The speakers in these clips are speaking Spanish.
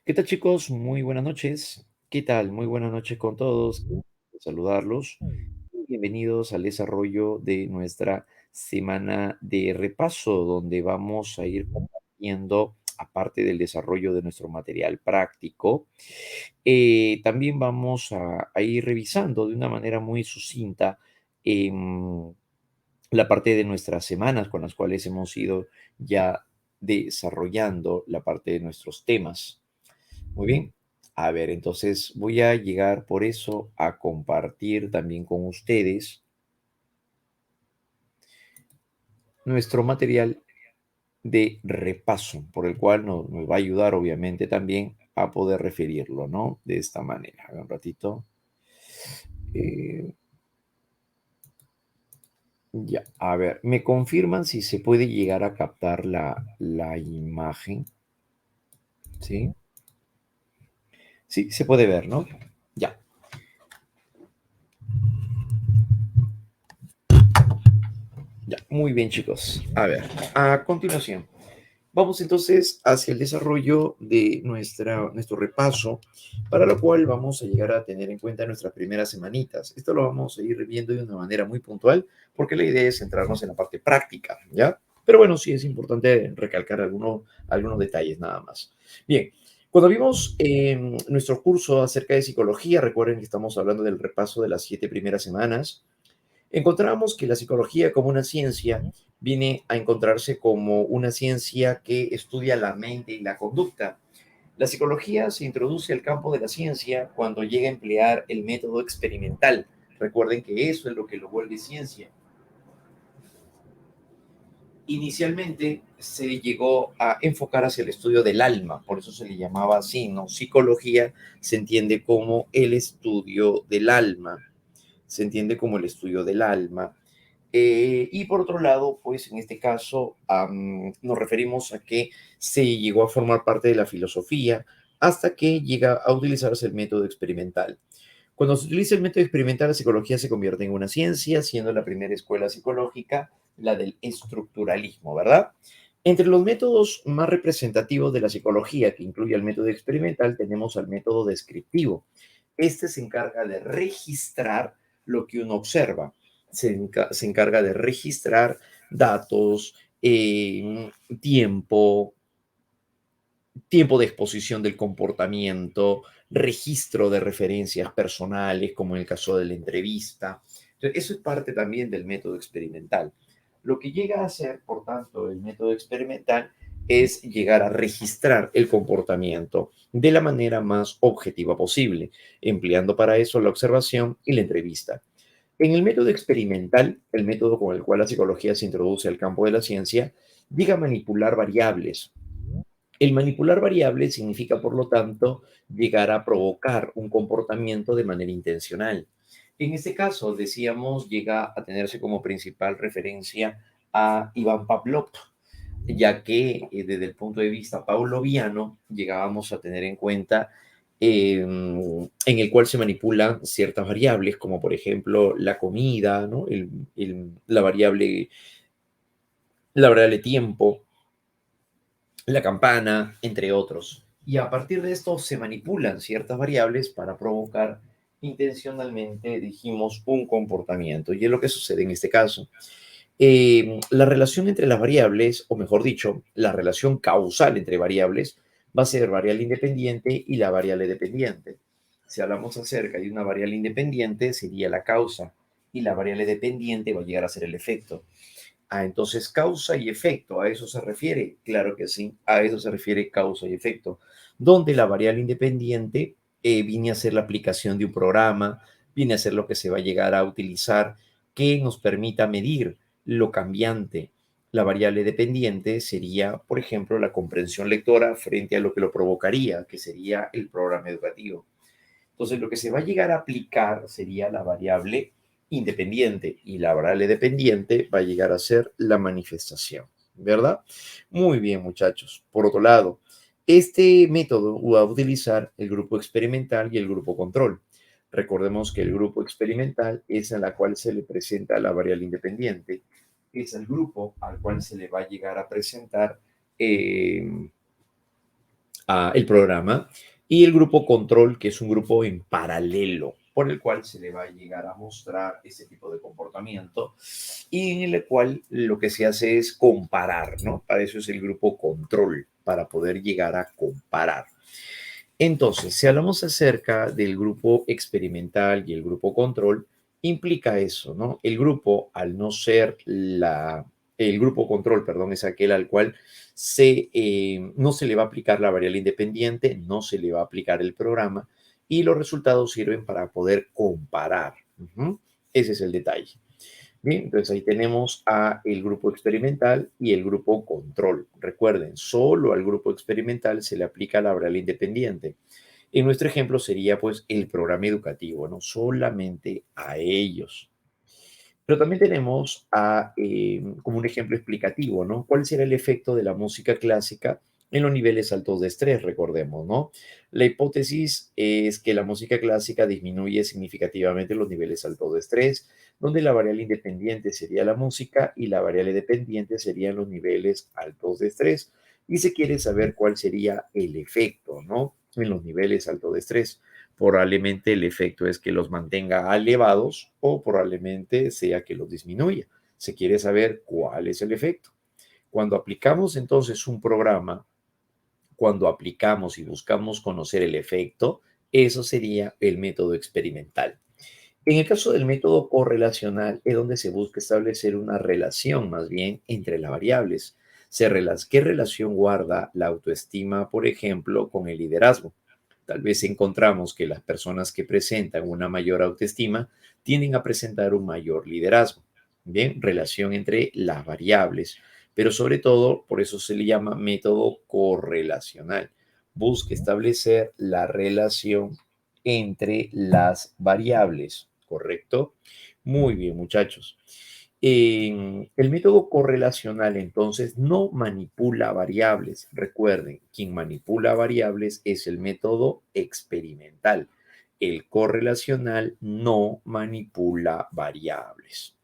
¿Qué tal, chicos? Muy buenas noches. ¿Qué tal? Muy buenas noches con todos. Qué gusto saludarlos. Bienvenidos al desarrollo de nuestra semana de repaso, donde vamos a ir compartiendo, aparte del desarrollo de nuestro material práctico, también vamos a ir revisando de una manera muy sucinta em, la parte de nuestras semanas con las cuales hemos ido ya desarrollando la parte de nuestros temas. Muy bien. A ver, entonces voy a llegar por eso a compartir también con ustedes nuestro material de repaso, por el cual nos va a ayudar obviamente también a poder referirlo, ¿no? De esta manera. A ver, un ratito. Eh, ya, a ver, ¿me confirman si se puede llegar a captar la imagen? ¿Sí? Sí, se puede ver, ¿no? Ya, ya. Muy bien, chicos. A ver, a continuación. Vamos entonces hacia el desarrollo de nuestro repaso, para lo cual vamos a llegar a tener en cuenta nuestras primeras semanitas. Esto lo vamos a ir viendo de una manera muy puntual, porque la idea es centrarnos en la parte práctica, ¿ya? Pero bueno, sí es importante recalcar algunos detalles nada más. Bien, cuando vimos nuestro curso acerca de psicología, recuerden que estamos hablando del repaso de las 7 primeras semanas. Encontramos que la psicología como una ciencia viene a encontrarse como una ciencia que estudia la mente y la conducta. La psicología se introduce al campo de la ciencia cuando llega a emplear el método experimental. Recuerden que eso es lo que lo vuelve ciencia. Inicialmente se llegó a enfocar hacia el estudio del alma, por eso se le llamaba así, ¿no? Psicología se entiende como el estudio del alma, se entiende como el estudio del alma. Y por otro lado, pues en este caso nos referimos a que se llegó a formar parte de la filosofía hasta que llega a utilizarse el método experimental. Cuando se utiliza el método experimental, la psicología se convierte en una ciencia, siendo la primera escuela psicológica la del estructuralismo, ¿verdad? Entre los métodos más representativos de la psicología, que incluye el método experimental, tenemos al método descriptivo. Este se encarga de registrar lo que uno observa, se encarga de registrar datos, tiempo, tiempo de exposición del comportamiento, registro de referencias personales, como en el caso de la entrevista. Entonces, eso es parte también del método experimental. Lo que llega a hacer, por tanto, el método experimental es llegar a registrar el comportamiento de la manera más objetiva posible, empleando para eso la observación y la entrevista. En el método experimental, el método con el cual la psicología se introduce al campo de la ciencia, llega a manipular variables. El manipular variables significa, por lo tanto, llegar a provocar un comportamiento de manera intencional. En este caso, decíamos, llega a tenerse como principal referencia a Iván Pavlov, ya que desde el punto de vista pavloviano llegábamos a tener en cuenta en el cual se manipulan ciertas variables, como por ejemplo la comida, ¿no? La variable tiempo, la campana, entre otros. Y a partir de esto se manipulan ciertas variables para provocar intencionalmente, dijimos, un comportamiento. Y es lo que sucede en este caso. La relación entre las variables, o mejor dicho, la relación causal entre variables, va a ser variable independiente y la variable dependiente. Si hablamos acerca de una variable independiente, sería la causa, y la variable dependiente va a llegar a ser el efecto. Entonces causa y efecto, ¿a eso se refiere? Claro que sí, a eso se refiere causa y efecto, donde la variable independiente viene a ser la aplicación de un programa, viene a ser lo que se va a llegar a utilizar que nos permita medir lo cambiante. La variable dependiente sería, por ejemplo, la comprensión lectora frente a lo que lo provocaría, que sería el programa educativo. Entonces, lo que se va a llegar a aplicar sería la variable independiente y la variable dependiente va a llegar a ser la manifestación, ¿verdad? Muy bien, muchachos. Por otro lado, este método va a utilizar el grupo experimental y el grupo control. Recordemos que el grupo experimental es en la cual se le presenta la variable independiente, es el grupo al cual se le va a llegar a presentar eh, el programa, y el grupo control, que es un grupo en paralelo, por el cual se le va a llegar a mostrar ese tipo de comportamiento y en el cual lo que se hace es comparar, ¿no? Para eso es el grupo control, para poder llegar a comparar. Entonces, si hablamos acerca del grupo experimental y el grupo control, implica eso, ¿no? El grupo, al no ser el grupo control, perdón, es aquel al cual no se le va a aplicar la variable independiente, no se le va a aplicar el programa y los resultados sirven para poder comparar. Ujú. Ese es el detalle. Bien, entonces ahí tenemos a el grupo experimental y el grupo control. Recuerden, solo al grupo experimental se le aplica la variable independiente. En nuestro ejemplo sería pues el programa educativo, ¿no? Solamente a ellos. Pero también tenemos como un ejemplo explicativo, ¿no? ¿Cuál será el efecto de la música clásica en los niveles altos de estrés? Recordemos, ¿no? La hipótesis es que la música clásica disminuye significativamente los niveles altos de estrés, donde la variable independiente sería la música y la variable dependiente serían los niveles altos de estrés. Y se quiere saber cuál sería el efecto, ¿no? En los niveles altos de estrés. Probablemente el efecto es que los mantenga elevados o probablemente sea que los disminuya. Se quiere saber cuál es el efecto. Cuando aplicamos entonces un programa, cuando aplicamos y buscamos conocer el efecto, eso sería el método experimental. En el caso del método correlacional es donde se busca establecer una relación más bien entre las variables. ¿Qué relación guarda la autoestima, por ejemplo, con el liderazgo? Tal vez encontramos que las personas que presentan una mayor autoestima tienden a presentar un mayor liderazgo. Bien, relación entre las variables, pero sobre todo, por eso se le llama método correlacional. Busca establecer la relación entre las variables, ¿correcto? Muy bien, muchachos. El método correlacional entonces no manipula variables. Recuerden, quien manipula variables es el método experimental. El correlacional no manipula variables.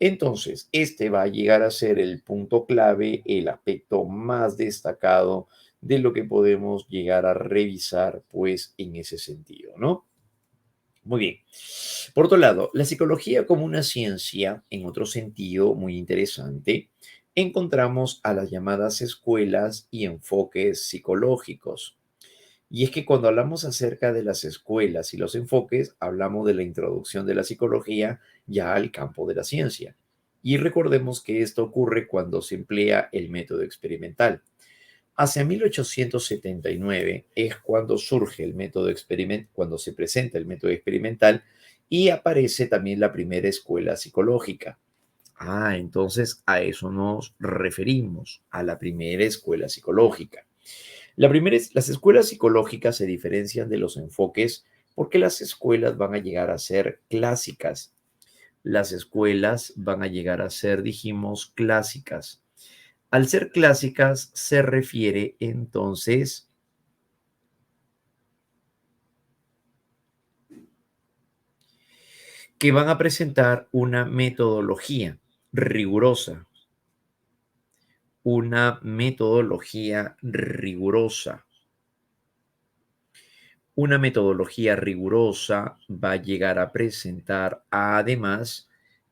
Entonces, este va a llegar a ser el punto clave, el aspecto más destacado de lo que podemos llegar a revisar, pues, en ese sentido, ¿no? Muy bien. Por otro lado, la psicología como una ciencia, en otro sentido muy interesante, encontramos a las llamadas escuelas y enfoques psicológicos. Y es que cuando hablamos acerca de las escuelas y los enfoques, hablamos de la introducción de la psicología ya al campo de la ciencia. Y recordemos que esto ocurre cuando se emplea el método experimental. Hacia 1879 es cuando surge el método experimental, cuando se presenta el método experimental y aparece también la primera escuela psicológica. Entonces a eso nos referimos, a la primera escuela psicológica. Las escuelas psicológicas se diferencian de los enfoques porque las escuelas van a llegar a ser clásicas. Las escuelas van a llegar a ser, dijimos, clásicas. Al ser clásicas se refiere entonces que van a presentar rigurosa, una metodología rigurosa. Una metodología rigurosa va a llegar a presentar, además,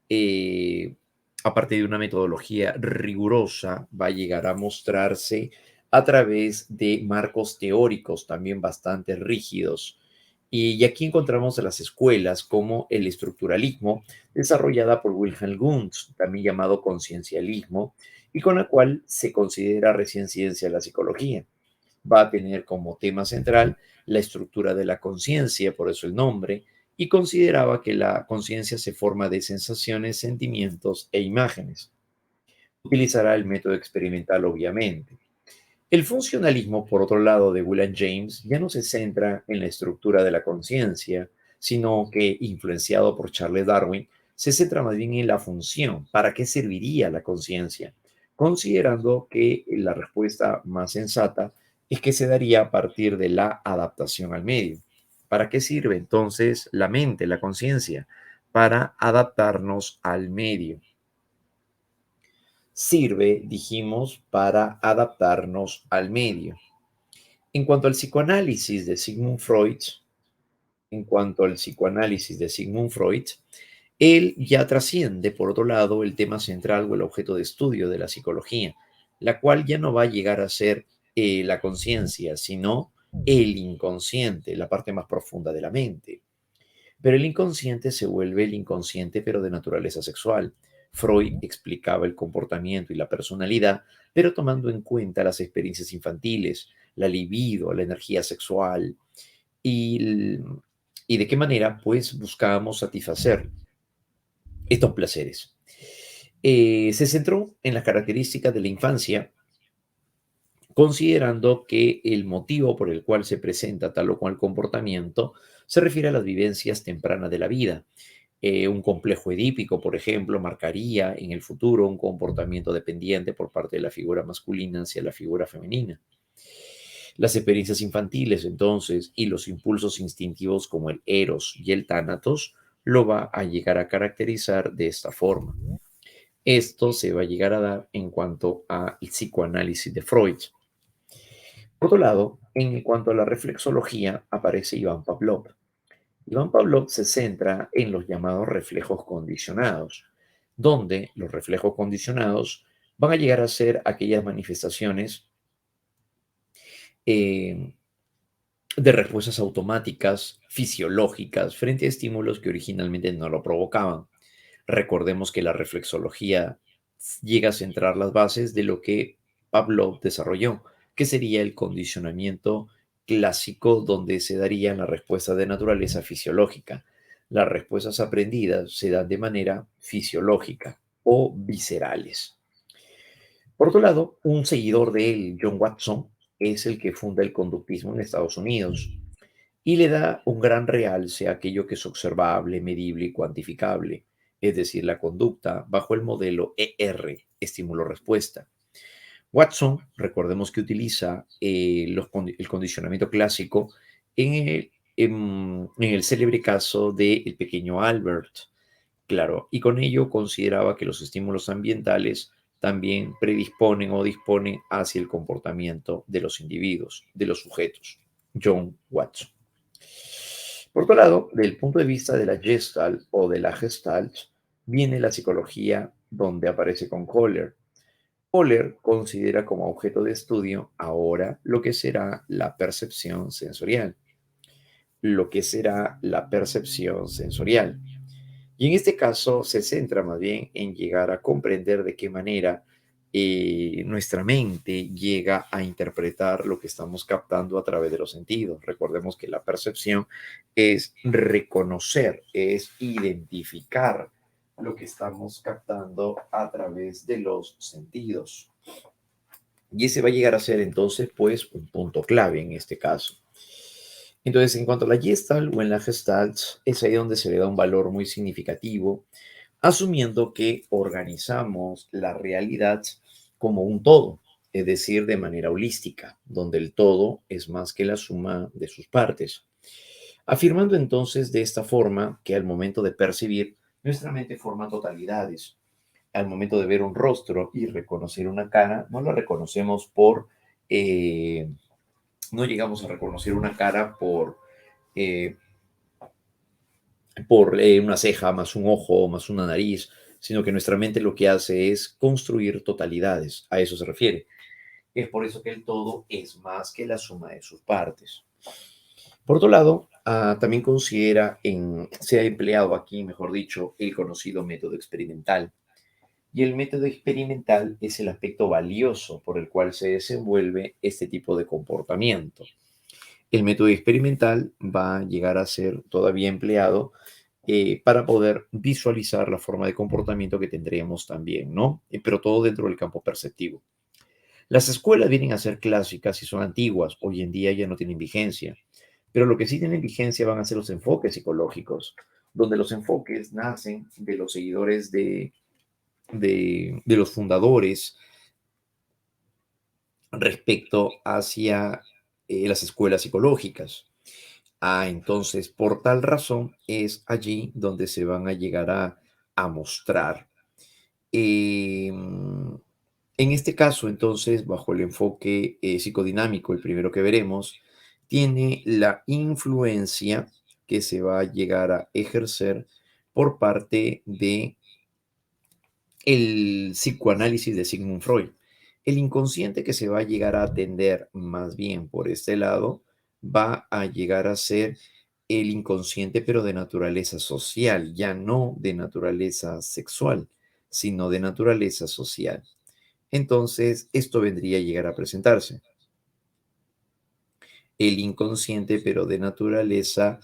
eh, aparte de una metodología rigurosa, va a llegar a mostrarse a través de marcos teóricos también bastante rígidos. Y aquí encontramos a las escuelas como el estructuralismo, desarrollada por Wilhelm Wundt, también llamado conciencialismo, y con la cual se considera recién ciencia la psicología. Va a tener como tema central la estructura de la conciencia, por eso el nombre, y consideraba que la conciencia se forma de sensaciones, sentimientos e imágenes. Utilizará el método experimental, obviamente. El funcionalismo, por otro lado, de William James, ya no se centra en la estructura de la conciencia, sino que, influenciado por Charles Darwin, se centra más bien en la función, para qué serviría la conciencia, considerando que la respuesta más sensata es que se daría a partir de la adaptación al medio. ¿Para qué sirve entonces la mente, la conciencia? Para adaptarnos al medio. Sirve, dijimos, para adaptarnos al medio. En cuanto al psicoanálisis de Sigmund Freud, en cuanto al psicoanálisis de Sigmund Freud, él ya trasciende, por otro lado, el tema central o el objeto de estudio de la psicología, la cual ya no va a llegar a ser la conciencia, sino el inconsciente, la parte más profunda de la mente. Pero el inconsciente se vuelve el inconsciente, pero de naturaleza sexual. Freud explicaba el comportamiento y la personalidad, pero tomando en cuenta las experiencias infantiles, la libido, la energía sexual y, y de qué manera pues buscábamos satisfacer estos placeres. Se centró en las características de la infancia, considerando que el motivo por el cual se presenta tal o cual comportamiento se refiere a las vivencias tempranas de la vida. Un complejo edípico, por ejemplo, marcaría en el futuro un comportamiento dependiente por parte de la figura masculina hacia la figura femenina. Las experiencias infantiles, entonces, y los impulsos instintivos como el eros y el tánatos, lo va a llegar a caracterizar de esta forma. Esto se va a llegar a dar en cuanto al psicoanálisis de Freud. Por otro lado, en cuanto a la reflexología, aparece Iván Pavlov. Iván Pavlov se centra en los llamados reflejos condicionados, donde los reflejos condicionados van a llegar a ser aquellas manifestaciones eh, de respuestas automáticas, fisiológicas, frente a estímulos que originalmente no lo provocaban. Recordemos que la reflexología llega a centrar las bases de lo que Pavlov desarrolló, que sería el condicionamiento clásico donde se darían las respuestas de naturaleza fisiológica. Las respuestas aprendidas se dan de manera fisiológica o viscerales. Por otro lado, un seguidor de él, John Watson, es el que funda el conductismo en Estados Unidos y le da un gran realce a aquello que es observable, medible y cuantificable, es decir, la conducta bajo el modelo ER, estímulo-respuesta. Watson, recordemos que utiliza el condicionamiento clásico en el célebre caso del pequeño Albert, claro, y con ello consideraba que los estímulos ambientales también predisponen o disponen hacia el comportamiento de los individuos, de los sujetos. John Watson. Por otro lado, del punto de vista de la Gestalt o de la Gestalt, viene la psicología donde aparece con Kohler. Kohler considera como objeto de estudio ahora lo que será la percepción sensorial. Lo que será la percepción sensorial. Y en este caso se centra más bien en llegar a comprender de qué manera nuestra mente llega a interpretar lo que estamos captando a través de los sentidos. Recordemos que la percepción es reconocer, es identificar lo que estamos captando a través de los sentidos. Y ese va a llegar a ser entonces pues un punto clave en este caso. Entonces, en cuanto a la Gestalt o en la Gestalt, es ahí donde se le da un valor muy significativo, asumiendo que organizamos la realidad como un todo, es decir, de manera holística, donde el todo es más que la suma de sus partes. Afirmando entonces de esta forma que al momento de percibir, nuestra mente forma totalidades. Al momento de ver un rostro y reconocer una cara, no la reconocemos eh, no llegamos a reconocer una cara eh, por una ceja, más un ojo, más una nariz, sino que nuestra mente lo que hace es construir totalidades. A eso se refiere. Es por eso que el todo es más que la suma de sus partes. Por otro lado, también se ha empleado aquí, mejor dicho, el conocido método experimental. Y el método experimental es el aspecto valioso por el cual se desenvuelve este tipo de comportamiento. El método experimental va a llegar a ser todavía empleado para poder visualizar la forma de comportamiento que tendríamos también, ¿no? Pero todo dentro del campo perceptivo. Las escuelas vienen a ser clásicas y son antiguas, hoy en día ya no tienen vigencia, pero lo que sí tienen vigencia van a ser los enfoques psicológicos, donde los enfoques nacen de los seguidores de los fundadores respecto hacia las escuelas psicológicas. Entonces, por tal razón, es allí donde se van a llegar a mostrar. En este caso, entonces, bajo el enfoque psicodinámico, el primero que veremos, tiene la influencia que se va a llegar a ejercer por parte de el psicoanálisis de Sigmund Freud. El inconsciente que se va a llegar a atender más bien por este lado va a llegar a ser el inconsciente, pero de naturaleza social, ya no de naturaleza sexual, sino de naturaleza social. Entonces, esto vendría a llegar a presentarse. El inconsciente, pero de naturaleza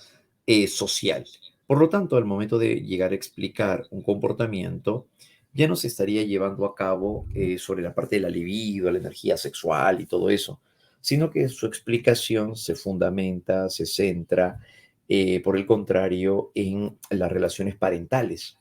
social. Por lo tanto, al momento de llegar a explicar un comportamiento, ya no se estaría llevando a cabo sobre la parte de la libido, la energía sexual y todo eso, sino que su explicación se fundamenta, se centra, por el contrario, en las relaciones parentales.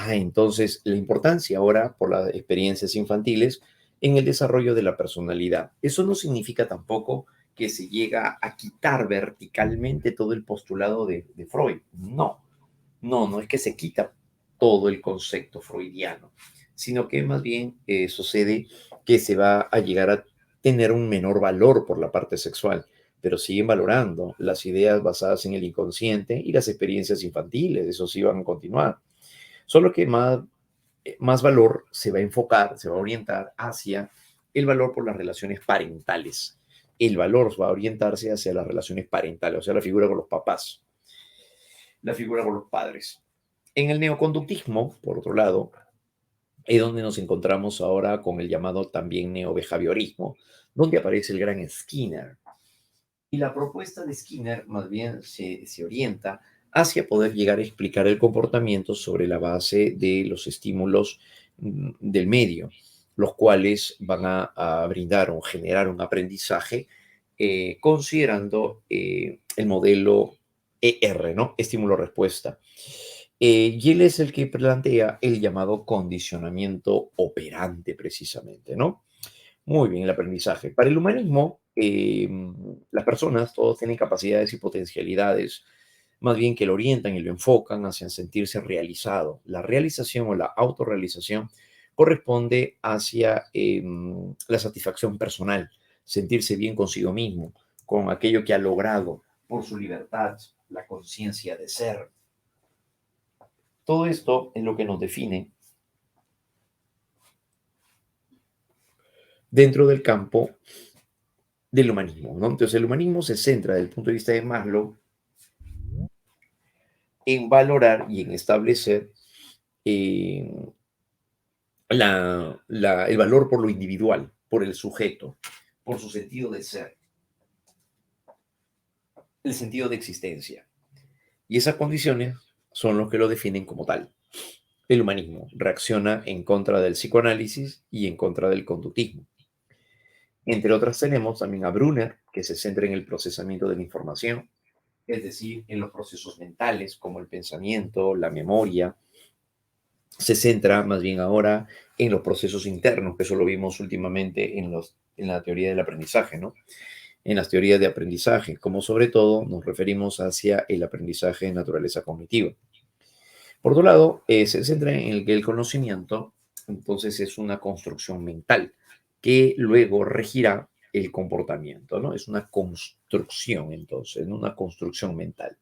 Entonces la importancia ahora por las experiencias infantiles en el desarrollo de la personalidad. Eso no significa tampoco que se llega a quitar verticalmente todo el postulado de Freud. No, no es que se quita todo el concepto freudiano, sino que más bien sucede que se va a llegar a tener un menor valor por la parte sexual, pero siguen valorando las ideas basadas en el inconsciente y las experiencias infantiles, eso sí van a continuar. Solo que más valor se va a enfocar, se va a orientar hacia el valor por las relaciones parentales. El valor va a orientarse hacia las relaciones parentales, o sea, la figura con los papás, la figura con los padres. En el neoconductismo, por otro lado, es donde nos encontramos ahora con el llamado también neobehaviorismo, donde aparece el gran Skinner. Y la propuesta de Skinner más bien se orienta hacia poder llegar a explicar el comportamiento sobre la base de los estímulos del medio, los cuales van a brindar o generar un aprendizaje considerando el modelo ER, ¿no? Estímulo-respuesta. Y él es el que plantea el llamado condicionamiento operante, precisamente, ¿no? Muy bien, el aprendizaje. Para el humanismo, las personas, todos tienen capacidades y potencialidades, más bien que lo orientan y lo enfocan hacia sentirse realizado. La realización o la autorrealización corresponde hacia la satisfacción personal, sentirse bien consigo mismo, con aquello que ha logrado por su libertad, la conciencia de ser. Todo esto es lo que nos define dentro del campo del humanismo, ¿no? Entonces, el humanismo se centra desde el punto de vista de Maslow en valorar y en establecer eh, el valor por lo individual, por el sujeto, por su sentido de ser, el sentido de existencia. Y esas condiciones son los que lo definen como tal. El humanismo reacciona en contra del psicoanálisis y en contra del conductismo. Entre otras tenemos también a Brunner, que se centra en el procesamiento de la información, es decir, en los procesos mentales como el pensamiento, la memoria. Se centra más bien ahora en los procesos internos, que eso lo vimos últimamente en la teoría del aprendizaje, ¿no? En las teorías de aprendizaje, como sobre todo nos referimos hacia el aprendizaje de naturaleza cognitiva. Por otro lado, se centra en el que el conocimiento, entonces, es una construcción mental que luego regirá el comportamiento, ¿no? Es una construcción, entonces, ¿no? Una construcción mental.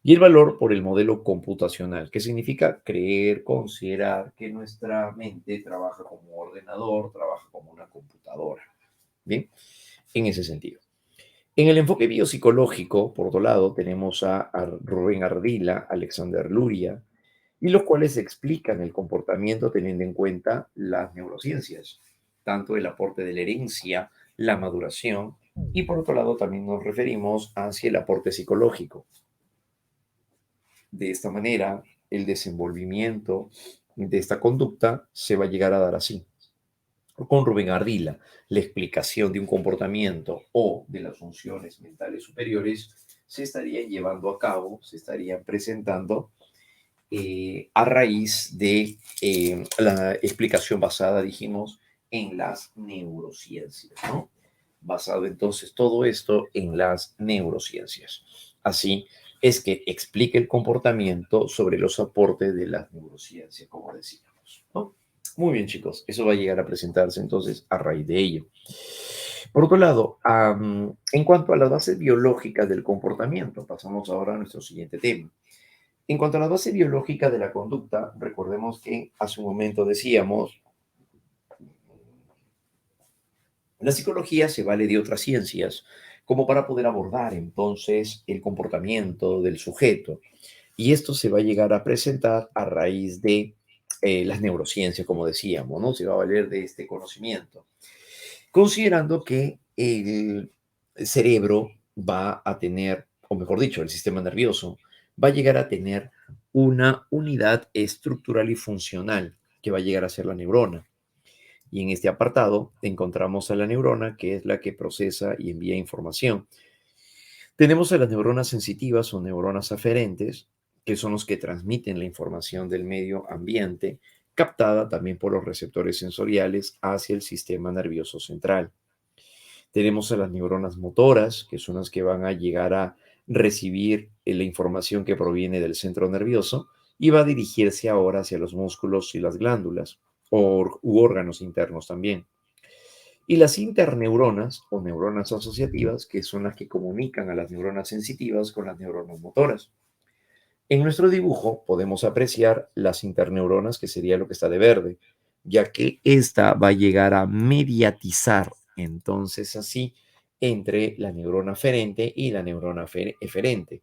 Y el valor por el modelo computacional, que significa creer, considerar que nuestra mente trabaja como ordenador, trabaja como una computadora. Bien, en ese sentido. En el enfoque biopsicológico, por otro lado, tenemos a Rubén Ardila, Alexander Luria, y los cuales explican el comportamiento teniendo en cuenta las neurociencias, tanto el aporte de la herencia, la maduración, y por otro lado también nos referimos hacia el aporte psicológico. De esta manera, el desenvolvimiento de esta conducta se va a llegar a dar así. Con Rubén Ardila, la explicación de un comportamiento o de las funciones mentales superiores se estarían llevando a cabo, se estarían presentando a raíz de la explicación basada, dijimos, en las neurociencias, ¿no? Basado entonces todo esto en las neurociencias. Así es que explica el comportamiento sobre los aportes de las neurociencias, como decíamos, ¿no? Muy bien, chicos, eso va a llegar a presentarse entonces a raíz de ello. Por otro lado, en cuanto a las bases biológicas del comportamiento, pasamos ahora a nuestro siguiente tema. En cuanto a la base biológica de la conducta, recordemos que hace un momento decíamos, la psicología se vale de otras ciencias como para poder abordar entonces el comportamiento del sujeto. Y esto se va a llegar a presentar a raíz de las neurociencias, como decíamos, ¿no? Se va a valer de este conocimiento, considerando que el cerebro va a tener, o mejor dicho, el sistema nervioso va a llegar a tener una unidad estructural y funcional que va a llegar a ser la neurona. Y en este apartado encontramos a la neurona, que es la que procesa y envía información. Tenemos a las neuronas sensitivas o neuronas aferentes, que son los que transmiten la información del medio ambiente, captada también por los receptores sensoriales hacia el sistema nervioso central. Tenemos a las neuronas motoras, que son las que van a llegar a recibir la información que proviene del centro nervioso y va a dirigirse ahora hacia los músculos y las glándulas u órganos internos también. Y las interneuronas o neuronas asociativas, que son las que comunican a las neuronas sensitivas con las neuronas motoras. En nuestro dibujo podemos apreciar las interneuronas, que sería lo que está de verde, ya que esta va a llegar a mediatizar, entonces así, entre la neurona aferente y la neurona eferente.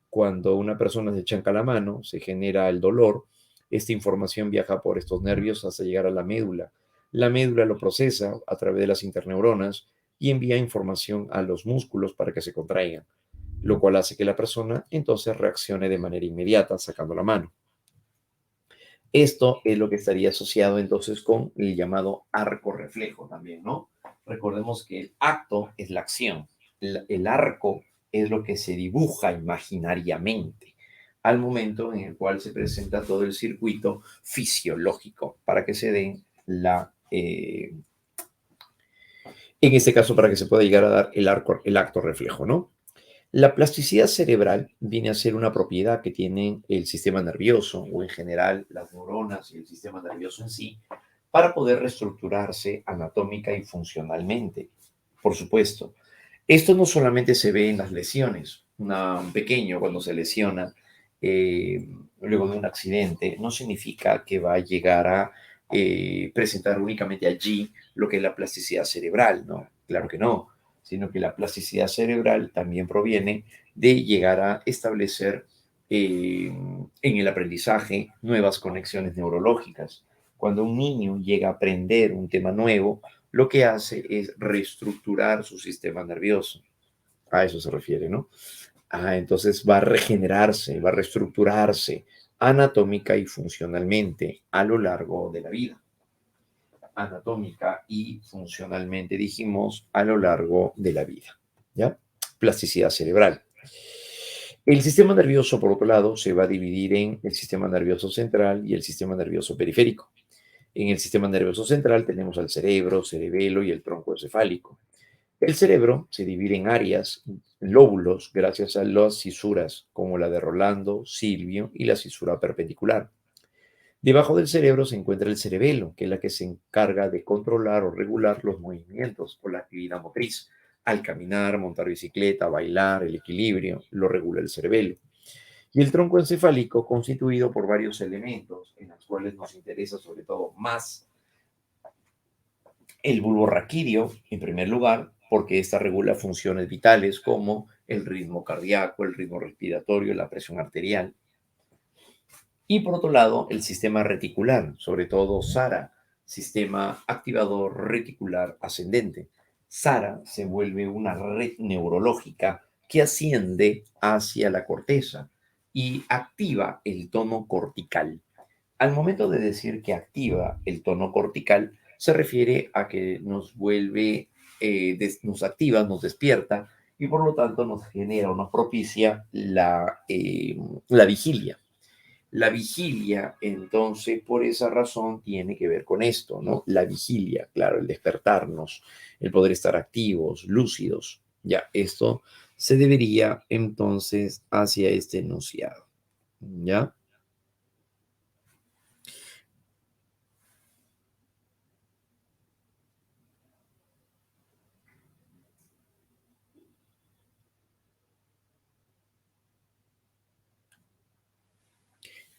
Cuando una persona se chanca la mano, se genera el dolor, esta información viaja por estos nervios hasta llegar a la médula. La médula lo procesa a través de las interneuronas y envía información a los músculos para que se contraigan, lo cual hace que la persona entonces reaccione de manera inmediata sacando la mano. Esto es lo que estaría asociado entonces con el llamado arco reflejo también, ¿no? Recordemos que el acto es la acción, el arco es lo que se dibuja imaginariamente al momento en el cual se presenta todo el circuito fisiológico para que se dé en este caso, para que se pueda llegar a dar el acto reflejo, ¿no? La plasticidad cerebral viene a ser una propiedad que tiene el sistema nervioso o en general las neuronas y el sistema nervioso en sí para poder reestructurarse anatómica y funcionalmente. Por supuesto, esto no solamente se ve en las lesiones. Un pequeño cuando se lesiona eh, luego de un accidente no significa que va a llegar a presentar únicamente allí lo que es la plasticidad cerebral, ¿no? Claro que no, sino que la plasticidad cerebral también proviene de llegar a establecer en el aprendizaje nuevas conexiones neurológicas. Cuando un niño llega a aprender un tema nuevo, lo que hace es reestructurar su sistema nervioso. A eso se refiere, ¿no? Entonces va a regenerarse, va a reestructurarse anatómica y funcionalmente a lo largo de la vida. Anatómica y funcionalmente, dijimos, a lo largo de la vida. ¿Ya? Plasticidad cerebral. El sistema nervioso, por otro lado, se va a dividir en el sistema nervioso central y el sistema nervioso periférico. En el sistema nervioso central tenemos al cerebro, cerebelo y el tronco encefálico. El cerebro se divide en áreas, lóbulos, gracias a las cisuras, como la de Rolando, Silvio y la cisura perpendicular. Debajo del cerebro se encuentra el cerebelo, que es la que se encarga de controlar o regular los movimientos o la actividad motriz. Al caminar, montar bicicleta, bailar, el equilibrio, lo regula el cerebelo. Y el tronco encefálico, constituido por varios elementos, en los cuales nos interesa sobre todo más el bulbo raquídeo, en primer lugar, porque esta regula funciones vitales como el ritmo cardíaco, el ritmo respiratorio, la presión arterial. Y por otro lado, el sistema reticular, sobre todo SARA, sistema activador reticular ascendente. SARA se vuelve una red neurológica que asciende hacia la corteza y activa el tono cortical. Al momento de decir que activa el tono cortical, se refiere a que nos vuelve, nos activa, nos despierta y por lo tanto nos genera o nos propicia la vigilia. La vigilia, entonces, por esa razón tiene que ver con esto, ¿no? La vigilia, claro, el despertarnos, el poder estar activos, lúcidos. Ya, esto se debería entonces hacia este enunciado. ¿Ya?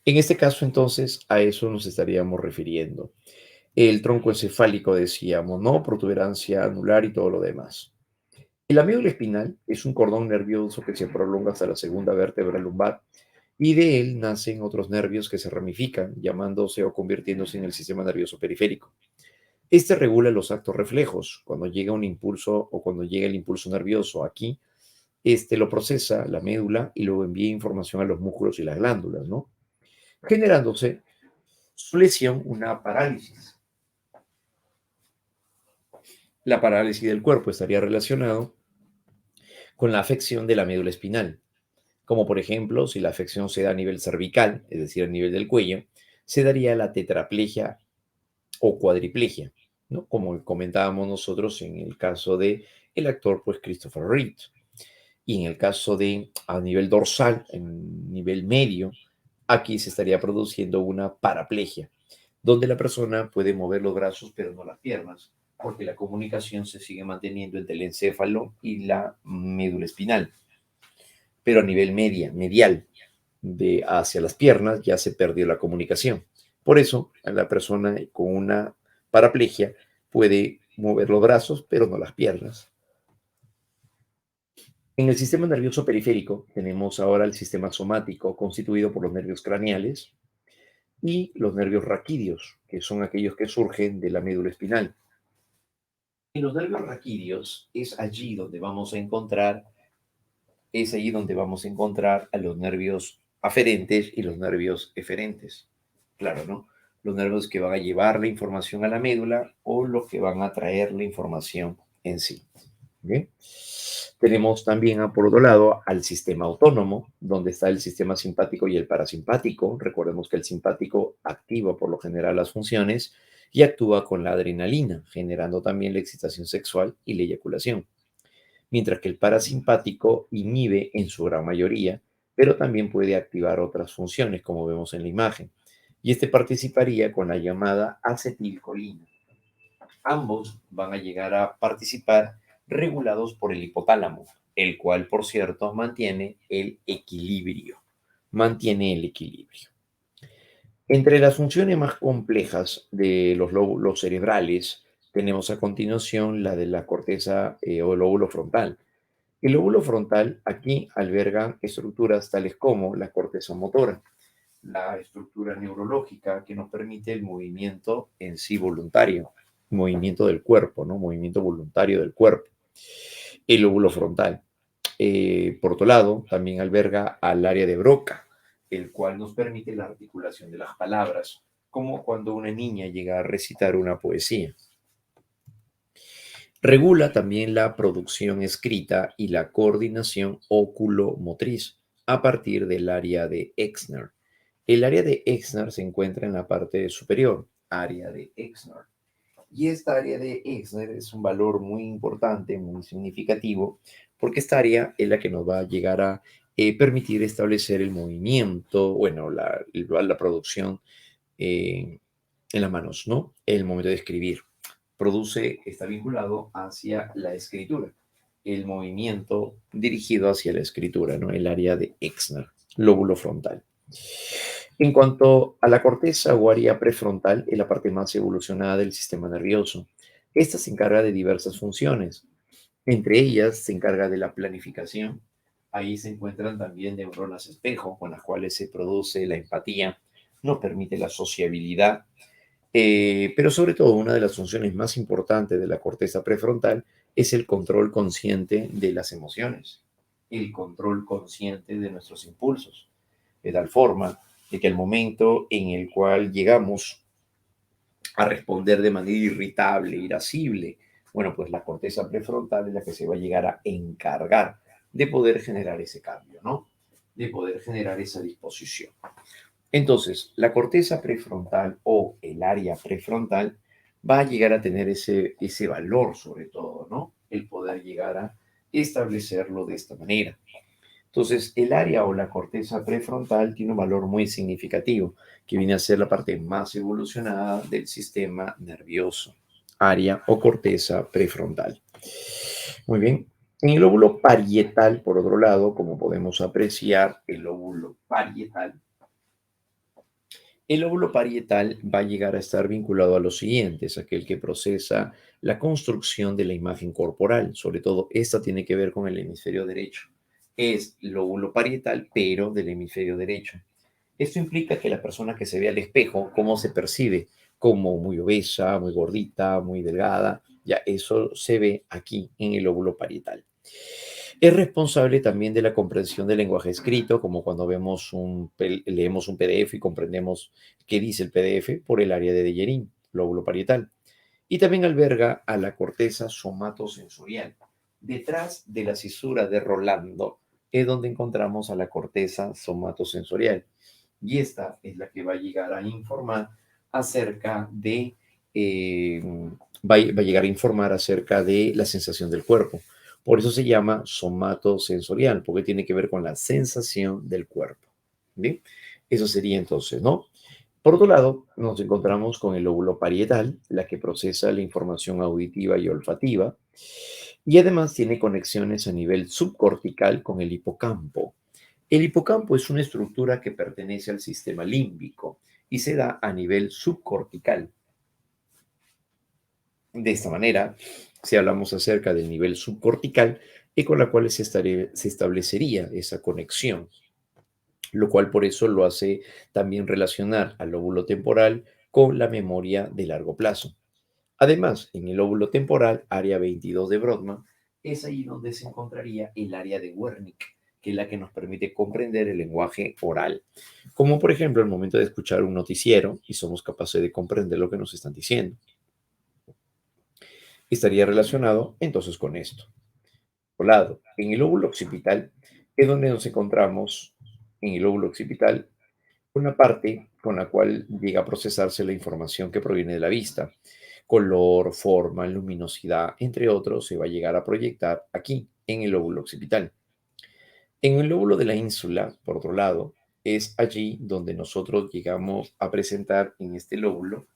En este caso, entonces, a eso nos estaríamos refiriendo. El tronco encefálico, decíamos, ¿no? Protuberancia anular y todo lo demás. La médula espinal es un cordón nervioso que se prolonga hasta la segunda vértebra lumbar y de él nacen otros nervios que se ramifican, llamándose o convirtiéndose en el sistema nervioso periférico. Este regula los actos reflejos. Cuando llega un impulso o cuando llega el impulso nervioso aquí, este lo procesa la médula y luego envía información a los músculos y las glándulas, ¿no? Generándose su lesión una parálisis. La parálisis del cuerpo estaría relacionado con la afección de la médula espinal, como por ejemplo, si la afección se da a nivel cervical, es decir, a nivel del cuello, se daría la tetraplegia o cuadriplegia, ¿no? Como comentábamos nosotros en el caso de el actor, pues Christopher Reeve. Y en el caso de a nivel dorsal, en nivel medio, aquí se estaría produciendo una paraplegia, donde la persona puede mover los brazos pero no las piernas, porque la comunicación se sigue manteniendo entre el encéfalo y la médula espinal. Pero a nivel medial, de hacia las piernas, ya se perdió la comunicación. Por eso, a la persona con una paraplegia puede mover los brazos, pero no las piernas. En el sistema nervioso periférico tenemos ahora el sistema somático constituido por los nervios craneales y los nervios raquídeos, que son aquellos que surgen de la médula espinal. En los nervios raquídeos es allí donde vamos a encontrar a los nervios aferentes y los nervios eferentes. Claro, ¿no? Los nervios que van a llevar la información a la médula o los que van a traer la información en sí. ¿Bien? Tenemos también, por otro lado, al sistema autónomo, donde está el sistema simpático y el parasimpático. Recordemos que el simpático activa por lo general las funciones y actúa con la adrenalina, generando también la excitación sexual y la eyaculación, mientras que el parasimpático inhibe en su gran mayoría, pero también puede activar otras funciones, como vemos en la imagen. Y este participaría con la llamada acetilcolina. Ambos van a llegar a participar regulados por el hipotálamo, el cual, por cierto, mantiene el equilibrio. Mantiene el equilibrio. Entre las funciones más complejas de los lóbulos cerebrales, tenemos a continuación la de la corteza o el lóbulo frontal. El lóbulo frontal aquí alberga estructuras tales como la corteza motora, la estructura neurológica que nos permite el movimiento en sí voluntario, movimiento del cuerpo, ¿no? Movimiento voluntario del cuerpo. El lóbulo frontal. Por otro lado, también alberga al área de Broca, el cual nos permite la articulación de las palabras, como cuando una niña llega a recitar una poesía. Regula también la producción escrita y la coordinación oculomotriz a partir del área de Exner. El área de Exner se encuentra en la parte superior, área de Exner. Y esta área de Exner es un valor muy importante, muy significativo, porque esta área es la que nos va a llegar a permitir establecer el movimiento, bueno, la producción en las manos, ¿no? El momento de escribir. Está vinculado hacia la escritura, el movimiento dirigido hacia la escritura, ¿no? El área de Exner, lóbulo frontal. En cuanto a la corteza o área prefrontal, es la parte más evolucionada del sistema nervioso. Esta se encarga de diversas funciones. Entre ellas se encarga de la planificación. Ahí se encuentran también neuronas espejo, con las cuales se produce la empatía, nos permite la sociabilidad, pero sobre todo una de las funciones más importantes de la corteza prefrontal es el control consciente de las emociones, el control consciente de nuestros impulsos, de tal forma de que el momento en el cual llegamos a responder de manera irritable, irascible, bueno, pues la corteza prefrontal es la que se va a llegar a encargar de poder generar ese cambio, ¿no? De poder generar esa disposición. Entonces, la corteza prefrontal o el área prefrontal va a llegar a tener ese valor sobre todo, ¿no? El poder llegar a establecerlo de esta manera. Entonces, el área o la corteza prefrontal tiene un valor muy significativo, que viene a ser la parte más evolucionada del sistema nervioso, área o corteza prefrontal. Muy bien. En el lóbulo parietal, por otro lado, como podemos apreciar, el lóbulo parietal El lóbulo parietal va a llegar a estar vinculado a los siguientes, aquel que procesa la construcción de la imagen corporal. Sobre todo, esta tiene que ver con el hemisferio derecho. Es lóbulo parietal, pero del hemisferio derecho. Esto implica que la persona que se ve al espejo, cómo se percibe, como muy obesa, muy gordita, muy delgada, ya eso se ve aquí en el lóbulo parietal. Es responsable también de la comprensión del lenguaje escrito, como cuando leemos un PDF y comprendemos qué dice el PDF por el área de Dejerín, lóbulo parietal. Y también alberga a la corteza somatosensorial. Detrás de la cisura de Rolando es donde encontramos a la corteza somatosensorial. Y esta es la que va a llegar a informar acerca de, va a llegar a informar acerca de la sensación del cuerpo. Por eso se llama somatosensorial, porque tiene que ver con la sensación del cuerpo. ¿Bien? Eso sería entonces, ¿no? Por otro lado, nos encontramos con el lóbulo parietal, la que procesa la información auditiva y olfativa, y además tiene conexiones a nivel subcortical con el hipocampo. El hipocampo es una estructura que pertenece al sistema límbico y se da a nivel subcortical. De esta manera, si hablamos acerca del nivel subcortical, y con la cual se establecería esa conexión, lo cual por eso lo hace también relacionar al lóbulo temporal con la memoria de largo plazo. Además, en el lóbulo temporal, área 22 de Brodmann, es ahí donde se encontraría el área de Wernicke, que es la que nos permite comprender el lenguaje oral. Como por ejemplo, el momento de escuchar un noticiero y somos capaces de comprender lo que nos están diciendo. Estaría relacionado entonces con esto. Por lado, en el lóbulo occipital es donde nos encontramos en el lóbulo occipital una parte con la cual llega a procesarse la información que proviene de la vista. Color, forma, luminosidad, entre otros, se va a llegar a proyectar aquí, en el lóbulo occipital. En el lóbulo de la ínsula, por otro lado, es allí donde nosotros llegamos a presentar en este lóbulo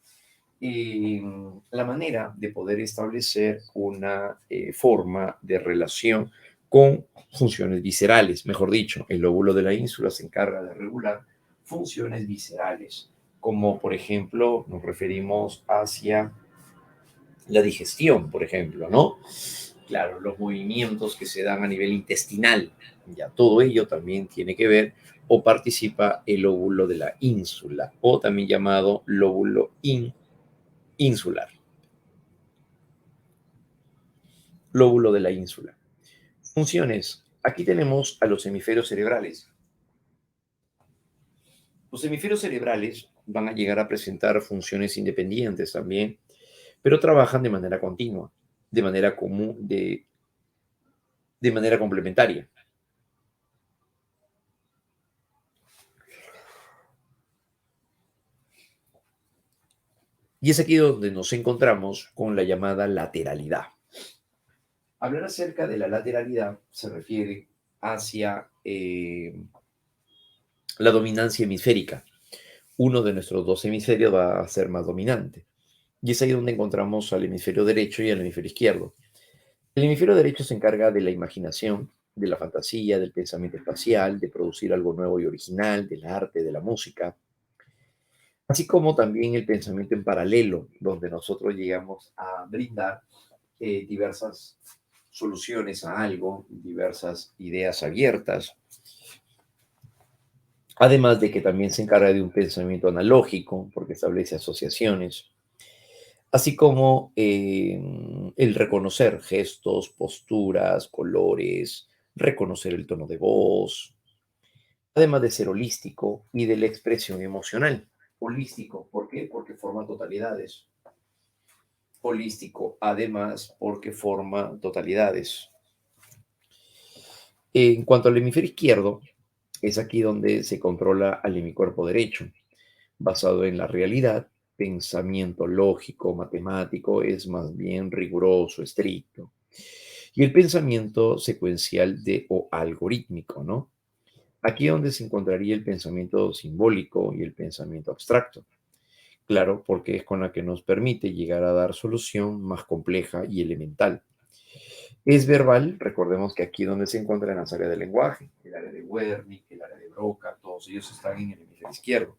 la manera de poder establecer una forma de relación con funciones viscerales. Mejor dicho, el lóbulo de la ínsula se encarga de regular funciones viscerales, como por ejemplo nos referimos hacia la digestión, por ejemplo, ¿no? Claro, los movimientos que se dan a nivel intestinal, ya todo ello también tiene que ver o participa el lóbulo de la ínsula, o también llamado lóbulo insular, lóbulo de la ínsula. Funciones. Aquí tenemos a los hemisferios cerebrales. Los hemisferios cerebrales van a llegar a presentar funciones independientes también, pero trabajan de manera continua, de manera común, de manera complementaria. Y es aquí donde nos encontramos con la llamada lateralidad. Hablar acerca de la lateralidad se refiere hacia la dominancia hemisférica. Uno de nuestros dos hemisferios va a ser más dominante. Y es ahí donde encontramos al hemisferio derecho y al hemisferio izquierdo. El hemisferio derecho se encarga de la imaginación, de la fantasía, del pensamiento espacial, de producir algo nuevo y original, del arte, de la música, así como también el pensamiento en paralelo, donde nosotros llegamos a brindar diversas soluciones a algo, diversas ideas abiertas, además de que también se encarga de un pensamiento analógico, porque establece asociaciones, así como el reconocer gestos, posturas, colores, reconocer el tono de voz, además de ser holístico y de la expresión emocional. Holístico, ¿por qué? Porque forma totalidades. Holístico, además, porque forma totalidades. En cuanto al hemisferio izquierdo, es aquí donde se controla al hemicuerpo derecho, basado en la realidad. Pensamiento lógico, matemático, es más bien riguroso, estricto. Y el pensamiento secuencial o algorítmico, ¿no? Aquí es donde se encontraría el pensamiento simbólico y el pensamiento abstracto. Claro, porque es con la que nos permite llegar a dar solución más compleja y elemental. Es verbal, recordemos que aquí es donde se encuentran las áreas del lenguaje, el área de Wernicke, el área de Broca, todos ellos están en el hemisferio izquierdo.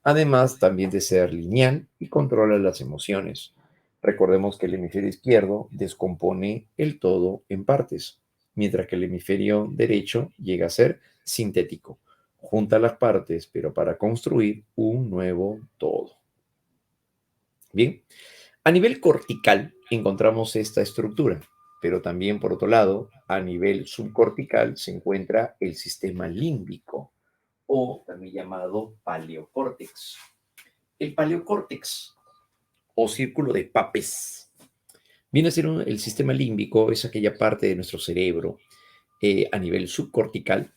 además también de ser lineal y controla las emociones. Recordemos que el hemisferio izquierdo descompone el todo en partes, mientras que el hemisferio derecho llega a ser sintético. Junta las partes, pero para construir un nuevo todo. Bien, a nivel cortical encontramos esta estructura, pero también por otro lado, a nivel subcortical se encuentra el sistema límbico o también llamado paleocórtex. El paleocórtex o círculo de Papez viene a ser el sistema límbico, es aquella parte de nuestro cerebro a nivel subcortical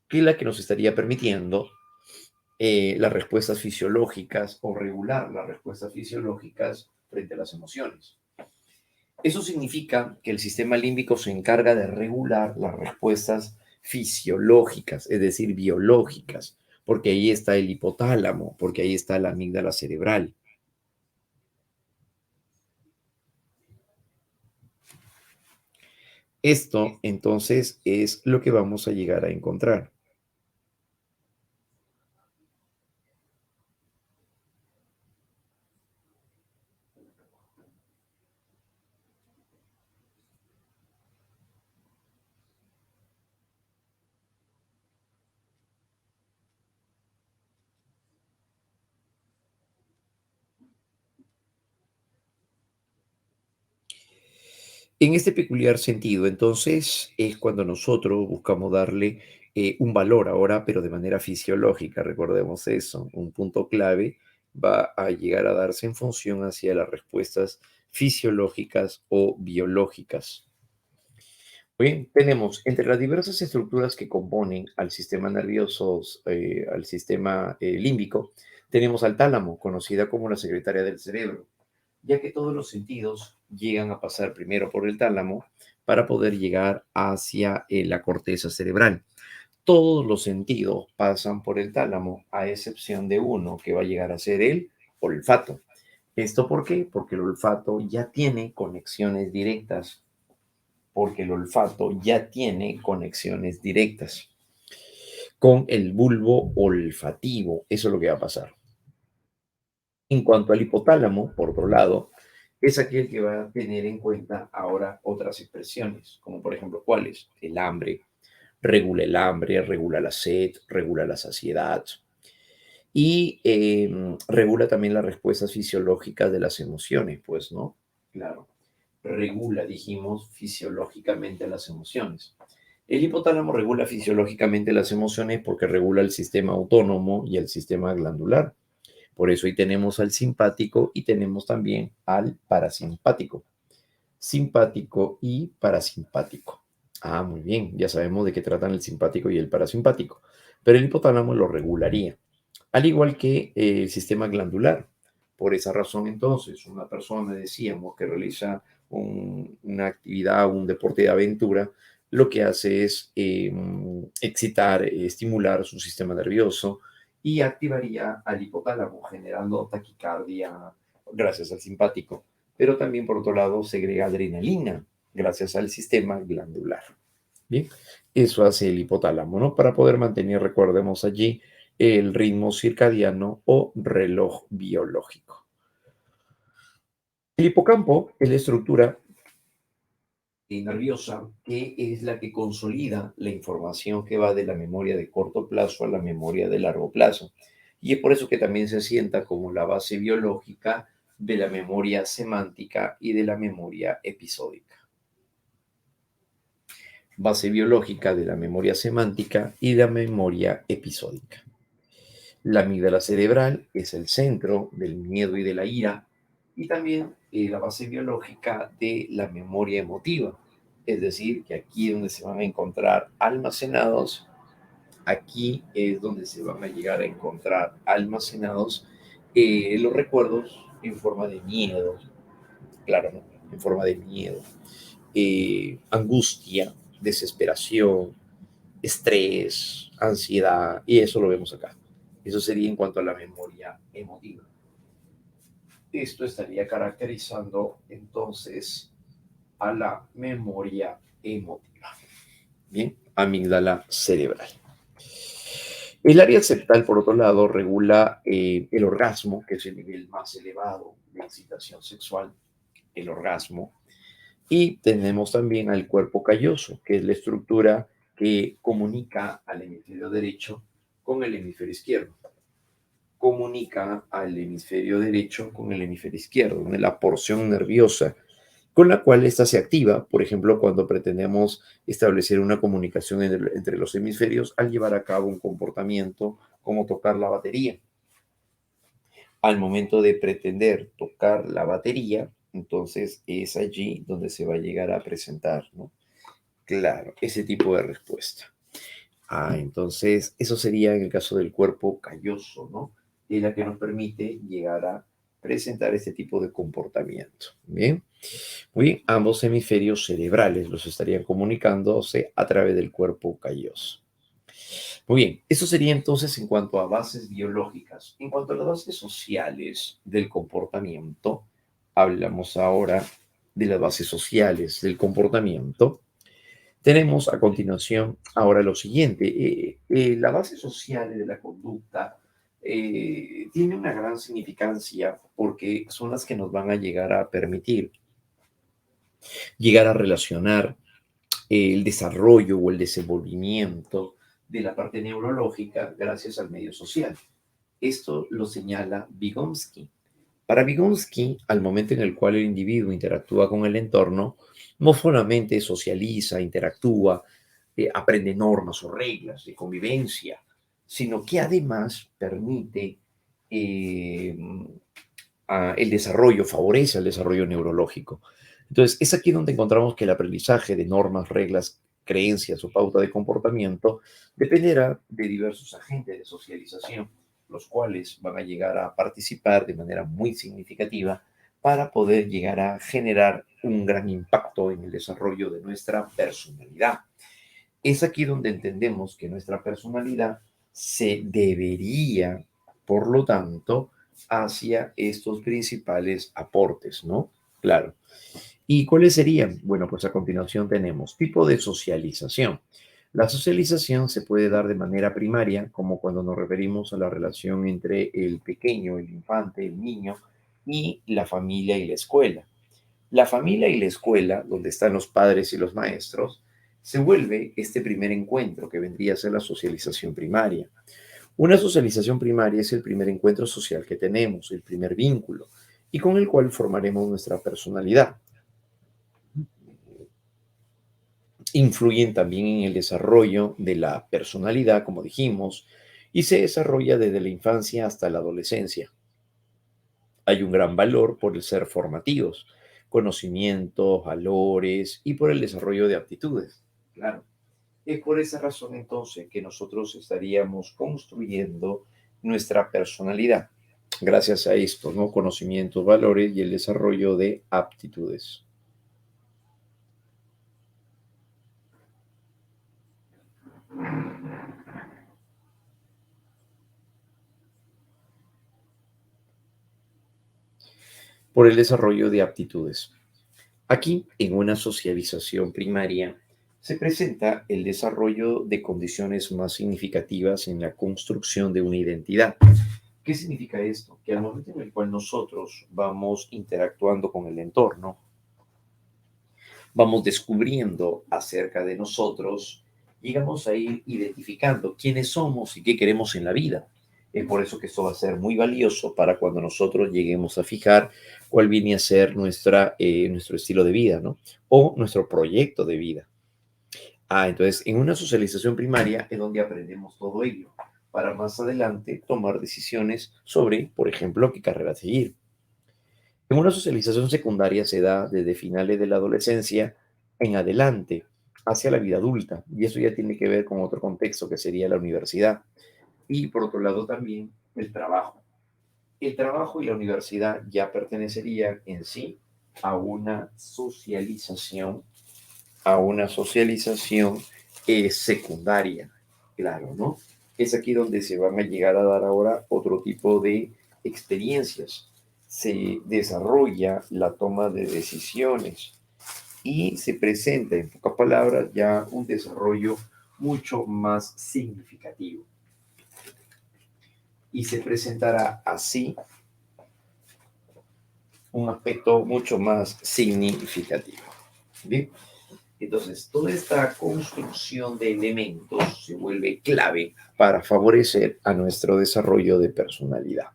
que es la que nos estaría permitiendo las respuestas fisiológicas o regular las respuestas fisiológicas frente a las emociones. Eso significa que el sistema límbico se encarga de regular las respuestas fisiológicas, es decir, biológicas, porque ahí está el hipotálamo, porque ahí está la amígdala cerebral. Esto entonces es lo que vamos a llegar a encontrar. En este peculiar sentido, entonces, es cuando nosotros buscamos darle un valor ahora, pero de manera fisiológica, recordemos eso, un punto clave va a llegar a darse en función hacia las respuestas fisiológicas o biológicas. Bien, tenemos entre las diversas estructuras que componen al sistema nervioso, al sistema límbico, tenemos al tálamo, conocida como la secretaria del cerebro, ya que todos los sentidos llegan a pasar primero por el tálamo para poder llegar hacia la corteza cerebral. Todos los sentidos pasan por el tálamo, a excepción de uno que va a llegar a ser el olfato. ¿Esto por qué? Porque el olfato ya tiene conexiones directas, porque el olfato ya tiene conexiones directas con el bulbo olfativo. Eso es lo que va a pasar. En cuanto al hipotálamo, por otro lado, es aquel que va a tener en cuenta ahora otras expresiones, como por ejemplo, ¿cuáles? El hambre, regula la sed, regula la saciedad y regula también las respuestas fisiológicas de las emociones, pues, ¿no? Claro, regula, dijimos, fisiológicamente las emociones. El hipotálamo regula fisiológicamente las emociones porque regula el sistema autónomo y el sistema glandular. Por eso ahí tenemos al simpático y tenemos también al parasimpático. Simpático y parasimpático. Ah, muy bien, ya sabemos de qué tratan el simpático y el parasimpático. Pero el hipotálamo lo regularía, al igual que el sistema glandular. Por esa razón, entonces, una persona, decíamos, que realiza una actividad, un deporte de aventura, lo que hace es excitar, estimular su sistema nervioso y activaría al hipotálamo, generando taquicardia gracias al simpático. Pero también, por otro lado, segrega adrenalina gracias al sistema glandular. Bien, eso hace el hipotálamo, ¿no? Para poder mantener, recordemos allí, el ritmo circadiano o reloj biológico. El hipocampo es la estructura nerviosa que es la que consolida la información que va de la memoria de corto plazo a la memoria de largo plazo. Y es por eso que también se sienta como la base biológica de la memoria semántica y de la memoria episódica. Base biológica de la memoria semántica y la memoria episódica. La amígdala cerebral es el centro del miedo y de la ira y también la base biológica de la memoria emotiva. Es decir, que aquí es donde se van a encontrar almacenados, aquí es donde se van a llegar a encontrar almacenados los recuerdos en forma de miedo, claro, ¿no? En forma de miedo, angustia, desesperación, estrés, ansiedad, y eso lo vemos acá. Eso sería en cuanto a la memoria emotiva. Esto estaría caracterizando entonces a la memoria emotiva. Bien, amígdala cerebral. El área septal, por otro lado, regula el orgasmo, que es el nivel más elevado de excitación sexual, el orgasmo. Y tenemos también al cuerpo calloso, que es la estructura que comunica al hemisferio derecho con el hemisferio izquierdo. Comunica al hemisferio derecho con el hemisferio izquierdo, ¿no? La porción nerviosa con la cual ésta se activa, por ejemplo, cuando pretendemos establecer una comunicación entre los hemisferios al llevar a cabo un comportamiento como tocar la batería. Al momento de pretender tocar la batería, entonces es allí donde se va a llegar a presentar, ¿no? Claro, ese tipo de respuesta. Entonces eso sería en el caso del cuerpo calloso, ¿no? Y la que nos permite llegar a presentar este tipo de comportamiento. Bien, muy bien, ambos hemisferios cerebrales los estarían comunicándose a través del cuerpo calloso. Muy bien, eso sería entonces en cuanto a bases biológicas. En cuanto a las bases sociales del comportamiento, hablamos ahora de las bases sociales del comportamiento. Tenemos a continuación ahora lo siguiente. La base social de la conducta tiene una gran significancia porque son las que nos van a llegar a permitir llegar a relacionar el desarrollo o el desenvolvimiento de la parte neurológica gracias al medio social. Esto lo señala Vygotsky. Para Vygotsky, al momento en el cual el individuo interactúa con el entorno, no solamente socializa, interactúa, aprende normas o reglas de convivencia, sino que además permite eh, el desarrollo, favorece el desarrollo neurológico. Entonces, es aquí donde encontramos que el aprendizaje de normas, reglas, creencias o pauta de comportamiento dependerá de diversos agentes de socialización, los cuales van a llegar a participar de manera muy significativa para poder llegar a generar un gran impacto en el desarrollo de nuestra personalidad. Es aquí donde entendemos que nuestra personalidad se debería, por lo tanto, hacia estos principales aportes, ¿no? Claro. ¿Y cuáles serían? Bueno, pues a continuación tenemos tipo de socialización. La socialización se puede dar de manera primaria, como cuando nos referimos a la relación entre el pequeño, el infante, el niño, y la familia y la escuela. La familia y la escuela, donde están los padres y los maestros, se vuelve este primer encuentro que vendría a ser la socialización primaria. Una socialización primaria es el primer encuentro social que tenemos, el primer vínculo, y con el cual formaremos nuestra personalidad. Influyen también en el desarrollo de la personalidad, como dijimos, y se desarrolla desde la infancia hasta la adolescencia. Hay un gran valor por el ser formativos, conocimientos, valores y por el desarrollo de aptitudes. Claro. Es por esa razón entonces que nosotros estaríamos construyendo nuestra personalidad gracias a esto, ¿no? Conocimientos, valores y el desarrollo de aptitudes. Por el desarrollo de aptitudes. Aquí, en una socialización primaria, se presenta el desarrollo de condiciones más significativas en la construcción de una identidad. ¿Qué significa esto? Que al momento en el cual nosotros vamos interactuando con el entorno, vamos descubriendo acerca de nosotros, llegamos a ir identificando quiénes somos y qué queremos en la vida. Es por eso que esto va a ser muy valioso para cuando nosotros lleguemos a fijar cuál viene a ser nuestro estilo de vida, ¿no? O nuestro proyecto de vida. Entonces, en una socialización primaria es donde aprendemos todo ello, para más adelante tomar decisiones sobre, por ejemplo, qué carrera seguir. En una socialización secundaria se da desde finales de la adolescencia en adelante, hacia la vida adulta, y eso ya tiene que ver con otro contexto que sería la universidad. Y por otro lado también el trabajo. El trabajo y la universidad ya pertenecerían en sí a una socialización, secundaria, claro, ¿no? Es aquí donde se van a llegar a dar ahora otro tipo de experiencias. Se desarrolla la toma de decisiones y se presenta, en pocas palabras, ya un desarrollo mucho más significativo. y se presentará así un aspecto mucho más significativo. ¿Bien? Entonces, toda esta construcción de elementos se vuelve clave para favorecer a nuestro desarrollo de personalidad.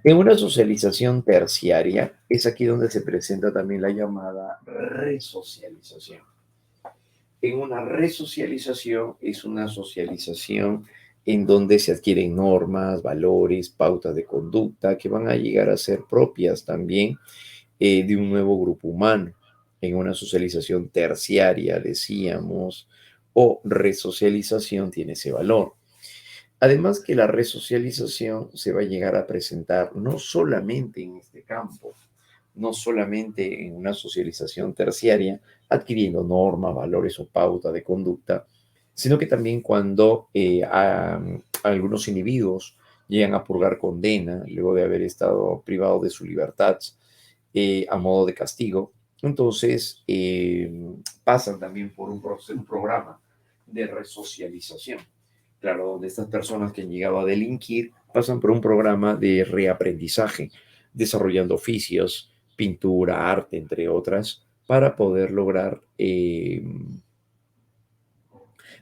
En una socialización terciaria es aquí donde se presenta también la llamada resocialización. En una resocialización es una socialización en donde se adquieren normas, valores, pautas de conducta que van a llegar a ser propias también de un nuevo grupo humano. En una socialización terciaria, decíamos, o resocialización tiene ese valor. Además que la resocialización se va a llegar a presentar no solamente en este campo, no solamente en una socialización terciaria, adquiriendo normas, valores o pauta de conducta, sino que también cuando algunos individuos llegan a purgar condena luego de haber estado privados de su libertad a modo de castigo, entonces pasan también por un programa de resocialización. Claro, donde estas personas que han llegado a delinquir pasan por un programa de reaprendizaje, desarrollando oficios, pintura, arte, entre otras, para poder lograr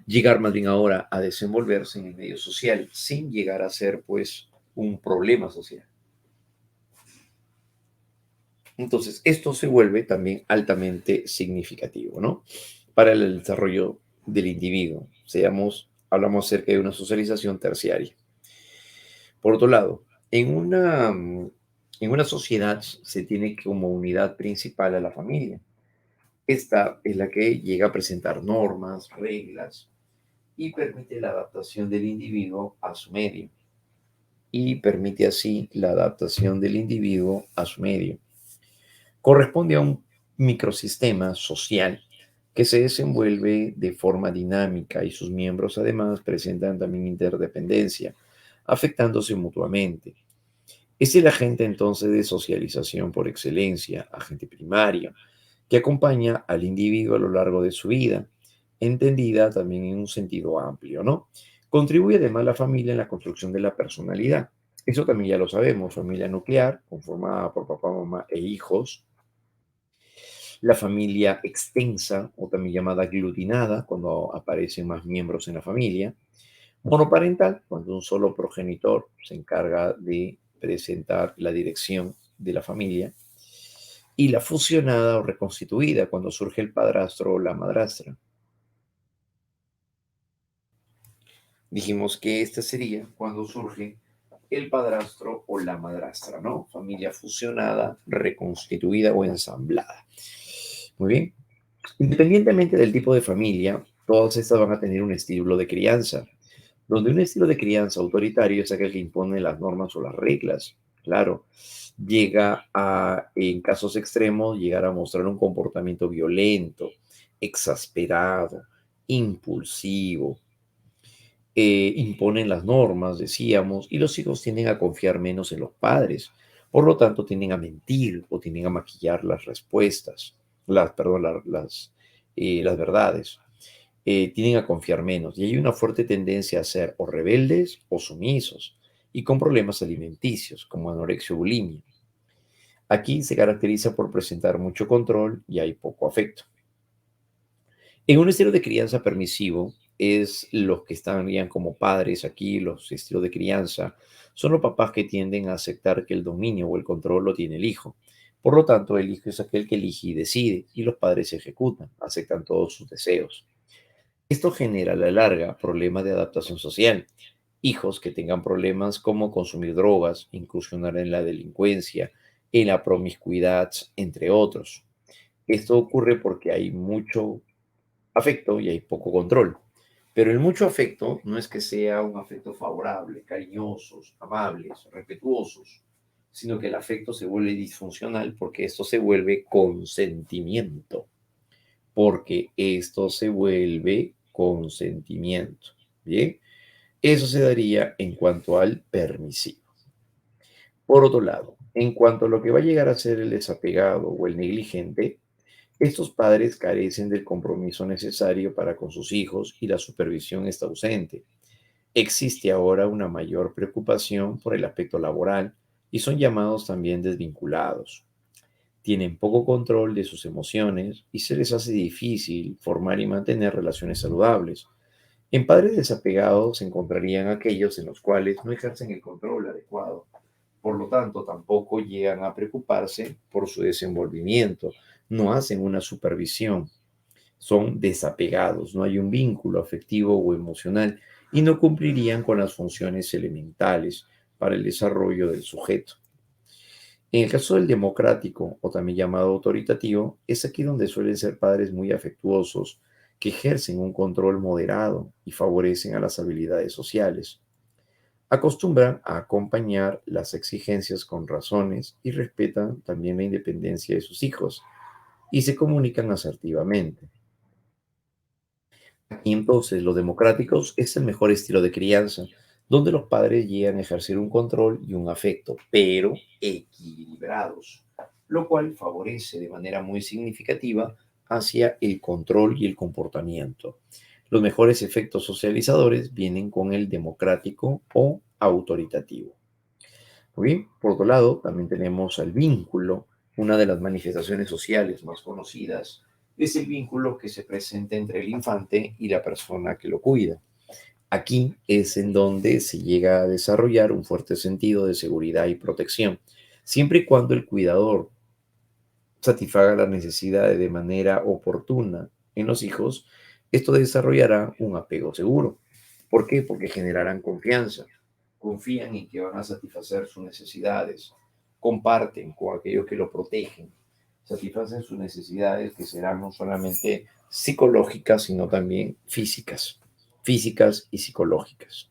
llegar más bien ahora a desenvolverse en el medio social sin llegar a ser pues un problema social. Entonces, esto se vuelve también altamente significativo, ¿no? Para el desarrollo del individuo. Hablamos acerca de una socialización terciaria. Por otro lado, en una sociedad se tiene como unidad principal a la familia. Esta es la que llega a presentar normas, reglas y permite la adaptación del individuo a su medio. Y permite así la adaptación del individuo a su medio. Corresponde a un microsistema social que se desenvuelve de forma dinámica y sus miembros además presentan también interdependencia, afectándose mutuamente. Es el agente entonces de socialización por excelencia, agente primario, que acompaña al individuo a lo largo de su vida, entendida también en un sentido amplio, ¿no? Contribuye además la familia en la construcción de la personalidad. Eso también ya lo sabemos, familia nuclear, conformada por papá, mamá e hijos. La familia extensa, o también llamada aglutinada, cuando aparecen más miembros en la familia. Monoparental, cuando un solo progenitor se encarga de presentar la dirección de la familia. Y la fusionada o reconstituida, cuando surge el padrastro o la madrastra. Dijimos que esta sería cuando surge el padrastro o la madrastra, ¿no? Familia fusionada, reconstituida o ensamblada. Muy bien. Independientemente del tipo de familia, todas estas van a tener un estilo de crianza, donde un estilo de crianza autoritario es aquel que impone las normas o las reglas. Claro, llega a, en casos extremos, llegar a mostrar un comportamiento violento, exasperado, impulsivo. Imponen las normas, decíamos, y los hijos tienden a confiar menos en los padres. Por lo tanto, tienden a mentir o tienden a maquillar las respuestas, perdón, las verdades. Tienden a confiar menos y hay una fuerte tendencia a ser o rebeldes o sumisos y con problemas alimenticios como anorexia o bulimia. Aquí se caracteriza por presentar mucho control y hay poco afecto. En un estilo de crianza permisivo es los que estarían como padres aquí, los estilos de crianza, son los papás que tienden a aceptar que el dominio o el control lo tiene el hijo. Por lo tanto, el hijo es aquel que elige y decide y los padres ejecutan, aceptan todos sus deseos. Esto genera a la larga problemas de adaptación social. Hijos que tengan problemas como consumir drogas, incursionar en la delincuencia, en la promiscuidad, entre otros. Esto ocurre porque hay mucho afecto y hay poco control. Pero el mucho afecto no es que sea un afecto favorable, cariñosos, amables, respetuosos, sino que el afecto se vuelve disfuncional porque esto se vuelve consentimiento, porque esto se vuelve consentimiento. Bien, eso se daría en cuanto al permisivo. Por otro lado, en cuanto a lo que va a llegar a ser el desapegado o el negligente, estos padres carecen del compromiso necesario para con sus hijos y la supervisión está ausente. Existe ahora una mayor preocupación por el aspecto laboral y son llamados también desvinculados. Tienen poco control de sus emociones y se les hace difícil formar y mantener relaciones saludables. En padres desapegados se encontrarían aquellos en los cuales no ejercen el control adecuado. Por lo tanto, tampoco llegan a preocuparse por su desenvolvimiento, no hacen una supervisión, son desapegados, no hay un vínculo afectivo o emocional y no cumplirían con las funciones elementales para el desarrollo del sujeto. En el caso del democrático, o también llamado autoritativo, es aquí donde suelen ser padres muy afectuosos, que ejercen un control moderado y favorecen a las habilidades sociales. Acostumbran a acompañar las exigencias con razones y respetan también la independencia de sus hijos y se comunican asertivamente. Y entonces los democráticos es el mejor estilo de crianza, donde los padres llegan a ejercer un control y un afecto, pero equilibrados, lo cual favorece de manera muy significativa hacia el control y el comportamiento. Los mejores efectos socializadores vienen con el democrático o autoritativo. Muy bien, por otro lado, también tenemos el vínculo. Una de las manifestaciones sociales más conocidas es el vínculo que se presenta entre el infante y la persona que lo cuida. Aquí es en donde se llega a desarrollar un fuerte sentido de seguridad y protección, siempre y cuando el cuidador satisfaga las necesidades de manera oportuna en los hijos, esto desarrollará un apego seguro. ¿Por qué? Porque generarán confianza, confían en que van a satisfacer sus necesidades, comparten con aquellos que lo protegen, satisfacen sus necesidades que serán no solamente psicológicas, sino también físicas y psicológicas.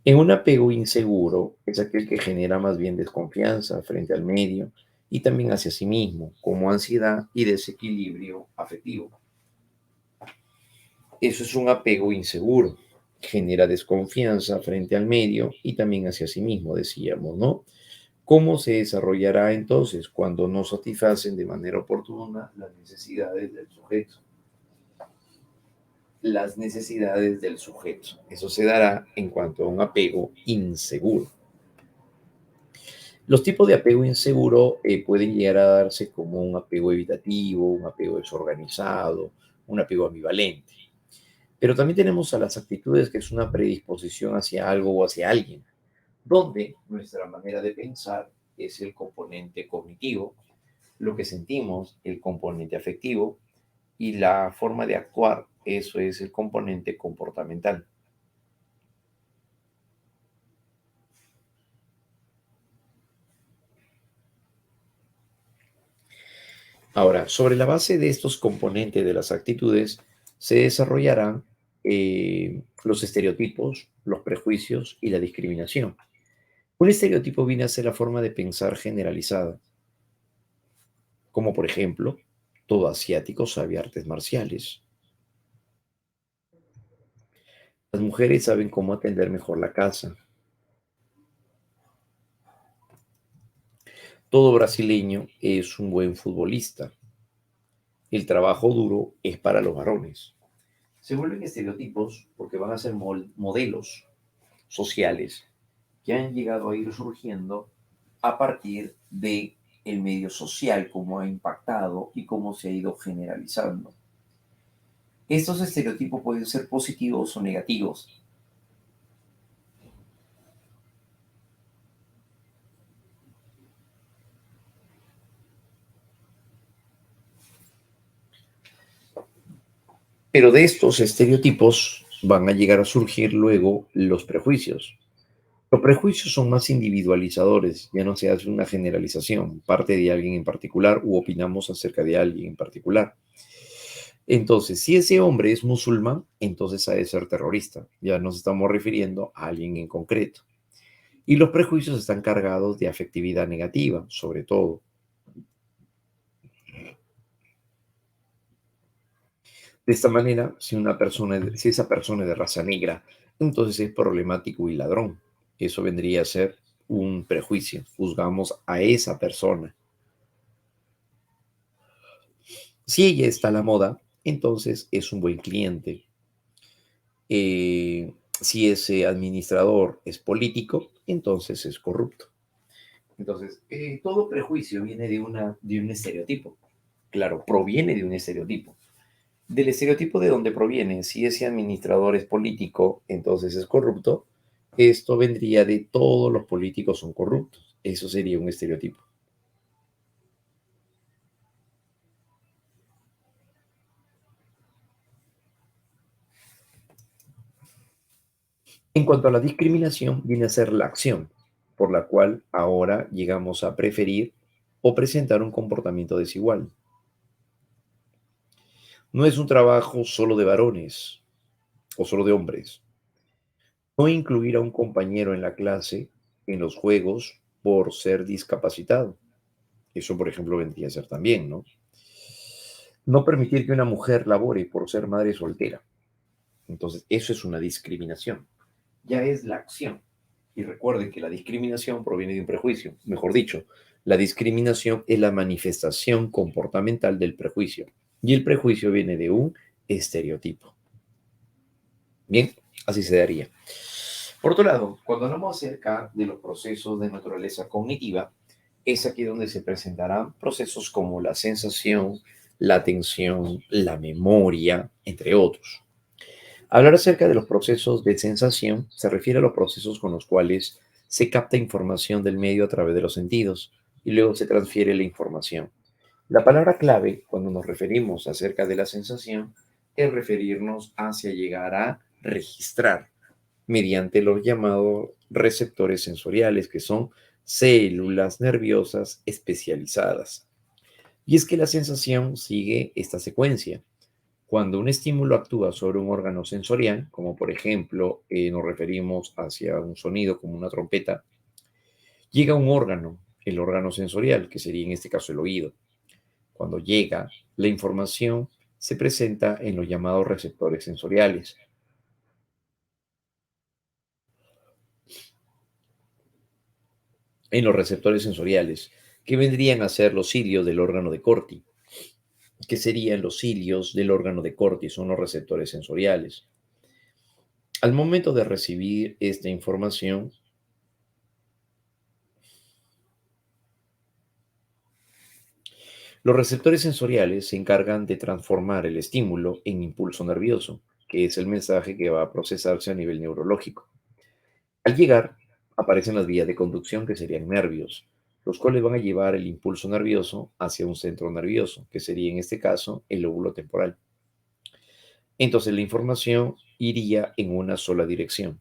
En un apego inseguro es aquel que genera más bien desconfianza frente al medio y también hacia sí mismo, como ansiedad y desequilibrio afectivo. Eso es un apego inseguro. Genera desconfianza frente al medio y también hacia sí mismo, decíamos, ¿no? ¿Cómo se desarrollará entonces cuando no satisfacen de manera oportuna las necesidades del sujeto? Las necesidades del sujeto. Eso se dará en cuanto a un apego inseguro. Los tipos de apego inseguro pueden llegar a darse como un apego evitativo, un apego desorganizado, un apego ambivalente. Pero también tenemos a las actitudes que es una predisposición hacia algo o hacia alguien, donde nuestra manera de pensar es el componente cognitivo, lo que sentimos, el componente afectivo, y la forma de actuar, eso es el componente comportamental. Ahora, sobre la base de estos componentes de las actitudes, se desarrollarán los estereotipos, los prejuicios y la discriminación. Un estereotipo viene a ser la forma de pensar generalizada, como por ejemplo, todo asiático sabe artes marciales. Las mujeres saben cómo atender mejor la casa. Todo brasileño es un buen futbolista. El trabajo duro es para los varones. Se vuelven estereotipos porque van a ser modelos sociales que han llegado a ir surgiendo a partir de el medio social, cómo ha impactado y cómo se ha ido generalizando. Estos estereotipos pueden ser positivos o negativos, pero de estos estereotipos van a llegar a surgir luego los prejuicios. Los prejuicios son más individualizadores, ya no se hace una generalización, parte de alguien en particular u opinamos acerca de alguien en particular. Entonces, si ese hombre es musulmán, entonces ha de ser terrorista. Ya nos estamos refiriendo a alguien en concreto. Y los prejuicios están cargados de afectividad negativa, sobre todo. De esta manera, si esa persona es de raza negra, entonces es problemático y ladrón. Eso vendría a ser un prejuicio. Juzgamos a esa persona. Si ella está a la moda, entonces es un buen cliente. Si ese administrador es político, entonces es corrupto. Entonces, todo prejuicio viene de un estereotipo. Claro, proviene de un estereotipo. Del estereotipo de donde proviene, si ese administrador es político, entonces es corrupto. Esto vendría de todos los políticos son corruptos. Eso sería un estereotipo. En cuanto a la discriminación, viene a ser la acción por la cual ahora llegamos a preferir o presentar un comportamiento desigual. No es un trabajo solo de varones o solo de hombres. No incluir a un compañero en la clase, en los juegos, por ser discapacitado. Eso, por ejemplo, vendría a ser también, ¿no? No permitir que una mujer labore por ser madre soltera. Entonces, eso es una discriminación. Ya es la acción. Y recuerden que la discriminación proviene de un prejuicio. Mejor dicho, la discriminación es la manifestación comportamental del prejuicio. Y el prejuicio viene de un estereotipo. Bien, así se daría. Por otro lado, cuando hablamos acerca de los procesos de naturaleza cognitiva, es aquí donde se presentarán procesos como la sensación, la atención, la memoria, entre otros. Hablar acerca de los procesos de sensación se refiere a los procesos con los cuales se capta información del medio a través de los sentidos y luego se transfiere la información. La palabra clave cuando nos referimos acerca de la sensación es referirnos hacia llegar a registrar mediante los llamados receptores sensoriales, que son células nerviosas especializadas. Y es que la sensación sigue esta secuencia. Cuando un estímulo actúa sobre un órgano sensorial, como por ejemplo nos referimos hacia un sonido como una trompeta, llega un órgano, el órgano sensorial, que sería en este caso el oído. Cuando llega, la información se presenta en los llamados receptores sensoriales. En los receptores sensoriales, que vendrían a ser los cilios del órgano de Corti, que serían los cilios del órgano de Corti, son los receptores sensoriales. Al momento de recibir esta información, los receptores sensoriales se encargan de transformar el estímulo en impulso nervioso, que es el mensaje que va a procesarse a nivel neurológico. Al llegar, aparecen las vías de conducción, que serían nervios, los cuales van a llevar el impulso nervioso hacia un centro nervioso, que sería en este caso el lóbulo temporal. Entonces la información iría en una sola dirección.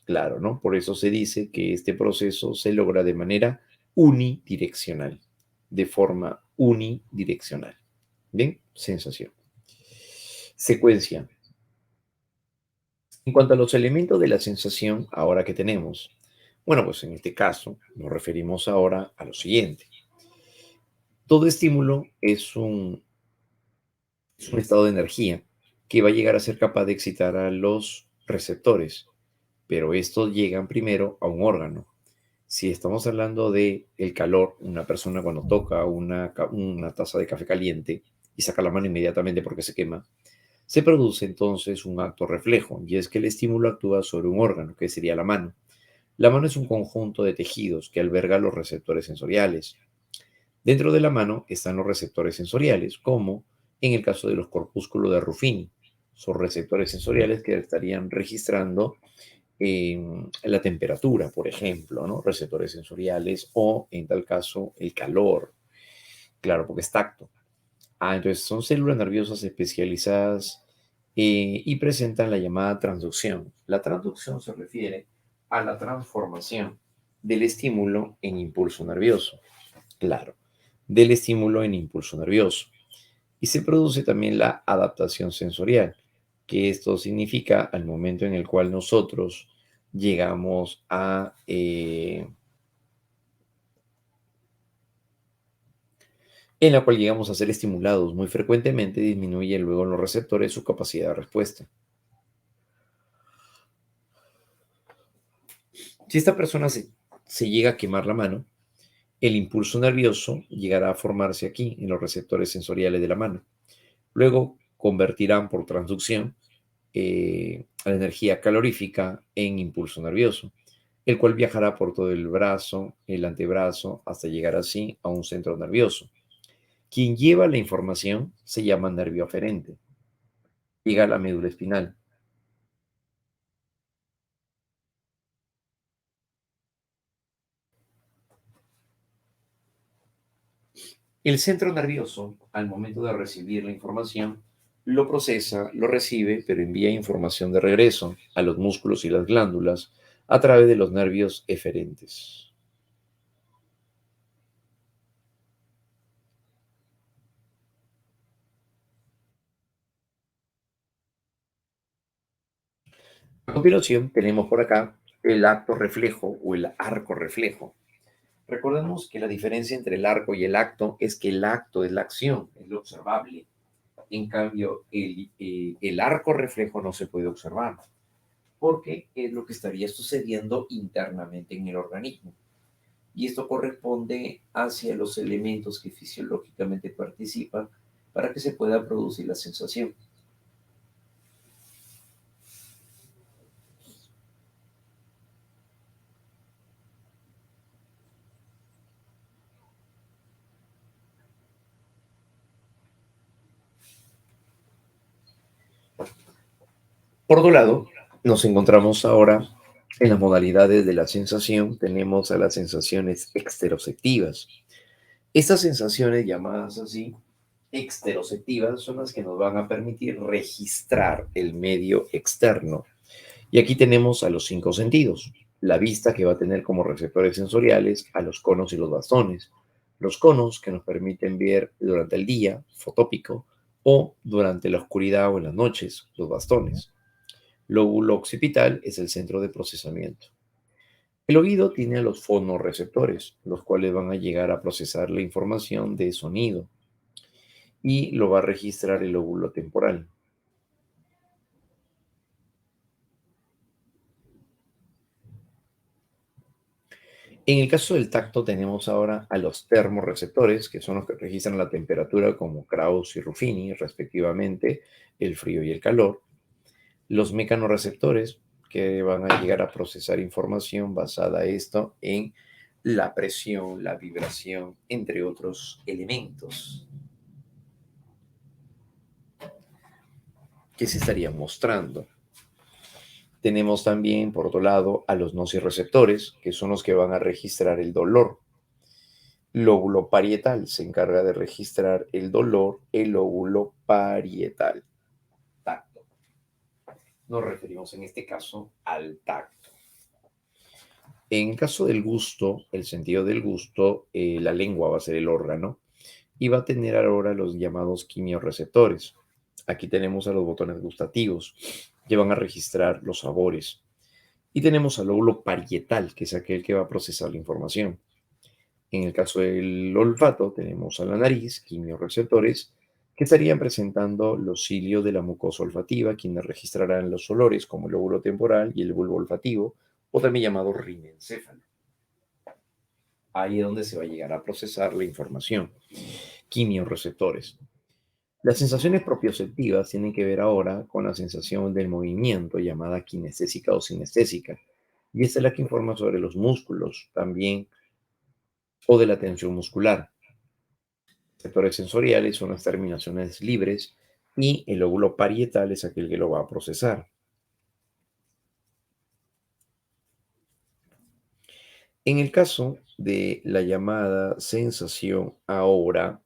Claro, ¿no? Por eso se dice que este proceso se logra de manera unidireccional, de forma unidireccional. Bien, sensación. Secuencia. En cuanto a los elementos de la sensación, ahora que tenemos, bueno, pues en este caso nos referimos ahora a lo siguiente. Todo estímulo es un estado de energía que va a llegar a ser capaz de excitar a los receptores, pero estos llegan primero a un órgano. Si estamos hablando de el calor, una persona cuando toca una taza de café caliente y saca la mano inmediatamente porque se quema, se produce entonces un acto reflejo, y es que el estímulo actúa sobre un órgano, que sería la mano. La mano es un conjunto de tejidos que alberga los receptores sensoriales. Dentro de la mano están los receptores sensoriales, como en el caso de los corpúsculos de Ruffini. Son receptores sensoriales que estarían registrando la temperatura, por ejemplo, ¿no? Receptores sensoriales o, en tal caso, el calor. Claro, porque es tacto. Entonces son células nerviosas especializadas y presentan la llamada transducción. La transducción se refiere a la transformación del estímulo en impulso nervioso. Claro, del estímulo en impulso nervioso. Y se produce también la adaptación sensorial, que esto significa al momento en el cual nosotros llegamos en la cual llegamos a ser estimulados muy frecuentemente, disminuye luego en los receptores su capacidad de respuesta. Si esta persona se llega a quemar la mano, el impulso nervioso llegará a formarse aquí, en los receptores sensoriales de la mano. Luego convertirán por transducción la energía calorífica en impulso nervioso, el cual viajará por todo el brazo, el antebrazo, hasta llegar así a un centro nervioso. Quien lleva la información se llama nervio aferente. Llega a la médula espinal. El centro nervioso, al momento de recibir la información, lo procesa, lo recibe, pero envía información de regreso a los músculos y las glándulas a través de los nervios eferentes. A continuación, tenemos por acá el acto reflejo o el arco reflejo. Recordemos que la diferencia entre el arco y el acto es que el acto es la acción, es lo observable. En cambio, el arco reflejo no se puede observar, porque es lo que estaría sucediendo internamente en el organismo. Y esto corresponde hacia los elementos que fisiológicamente participan para que se pueda producir la sensación. Por otro lado, nos encontramos ahora en las modalidades de la sensación. Tenemos a las sensaciones exteroceptivas. Estas sensaciones llamadas así, exteroceptivas, son las que nos van a permitir registrar el medio externo. Y aquí tenemos a los cinco sentidos. La vista, que va a tener como receptores sensoriales a los conos y los bastones. Los conos, que nos permiten ver durante el día, fotópico, o durante la oscuridad o en las noches, los bastones. Lóbulo occipital es el centro de procesamiento. El oído tiene a los fonorreceptores, los cuales van a llegar a procesar la información de sonido y lo va a registrar el lóbulo temporal. En el caso del tacto tenemos ahora a los termorreceptores, que son los que registran la temperatura como Krauss y Ruffini, respectivamente, el frío y el calor. Los mecanorreceptores, que van a llegar a procesar información basada esto en la presión, la vibración, entre otros elementos que se estarían mostrando. Tenemos también, por otro lado, a los nociceptores, que son los que van a registrar el dolor. Lóbulo parietal se encarga de registrar el dolor, el lóbulo parietal. Tacto. Nos referimos en este caso al tacto. En caso del gusto, el sentido del gusto, la lengua va a ser el órgano y va a tener ahora los llamados quimiorreceptores. Aquí tenemos a los botones gustativos que van a registrar los sabores. Y tenemos al lóbulo parietal, que es aquel que va a procesar la información. En el caso del olfato, tenemos a la nariz, quimiorreceptores, que estarían presentando los cilios de la mucosa olfativa, quienes registrarán los olores como el lóbulo temporal y el bulbo olfativo, o también llamado rinencéfalo. Ahí es donde se va a llegar a procesar la información. Quimiorreceptores. Las sensaciones propioceptivas tienen que ver ahora con la sensación del movimiento llamada kinestésica o sinestésica. Y esta es la que informa sobre los músculos también o de la tensión muscular. Receptores sensoriales son las terminaciones libres y el lóbulo parietal es aquel que lo va a procesar. En el caso de la llamada sensación ahora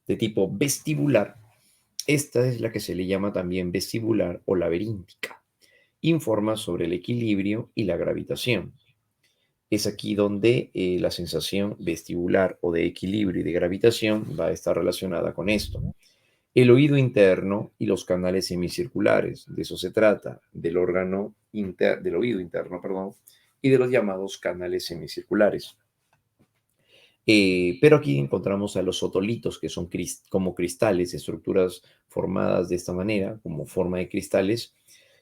de tipo vestibular, esta es la que se le llama también vestibular o laberíntica. Informa sobre el equilibrio y la gravitación. Es aquí donde la sensación vestibular o de equilibrio y de gravitación va a estar relacionada con esto. El oído interno y los canales semicirculares, de eso se trata, del del oído interno, perdón, y de los llamados canales semicirculares. Pero aquí encontramos a los otolitos, que son como cristales, estructuras formadas de esta manera, como forma de cristales,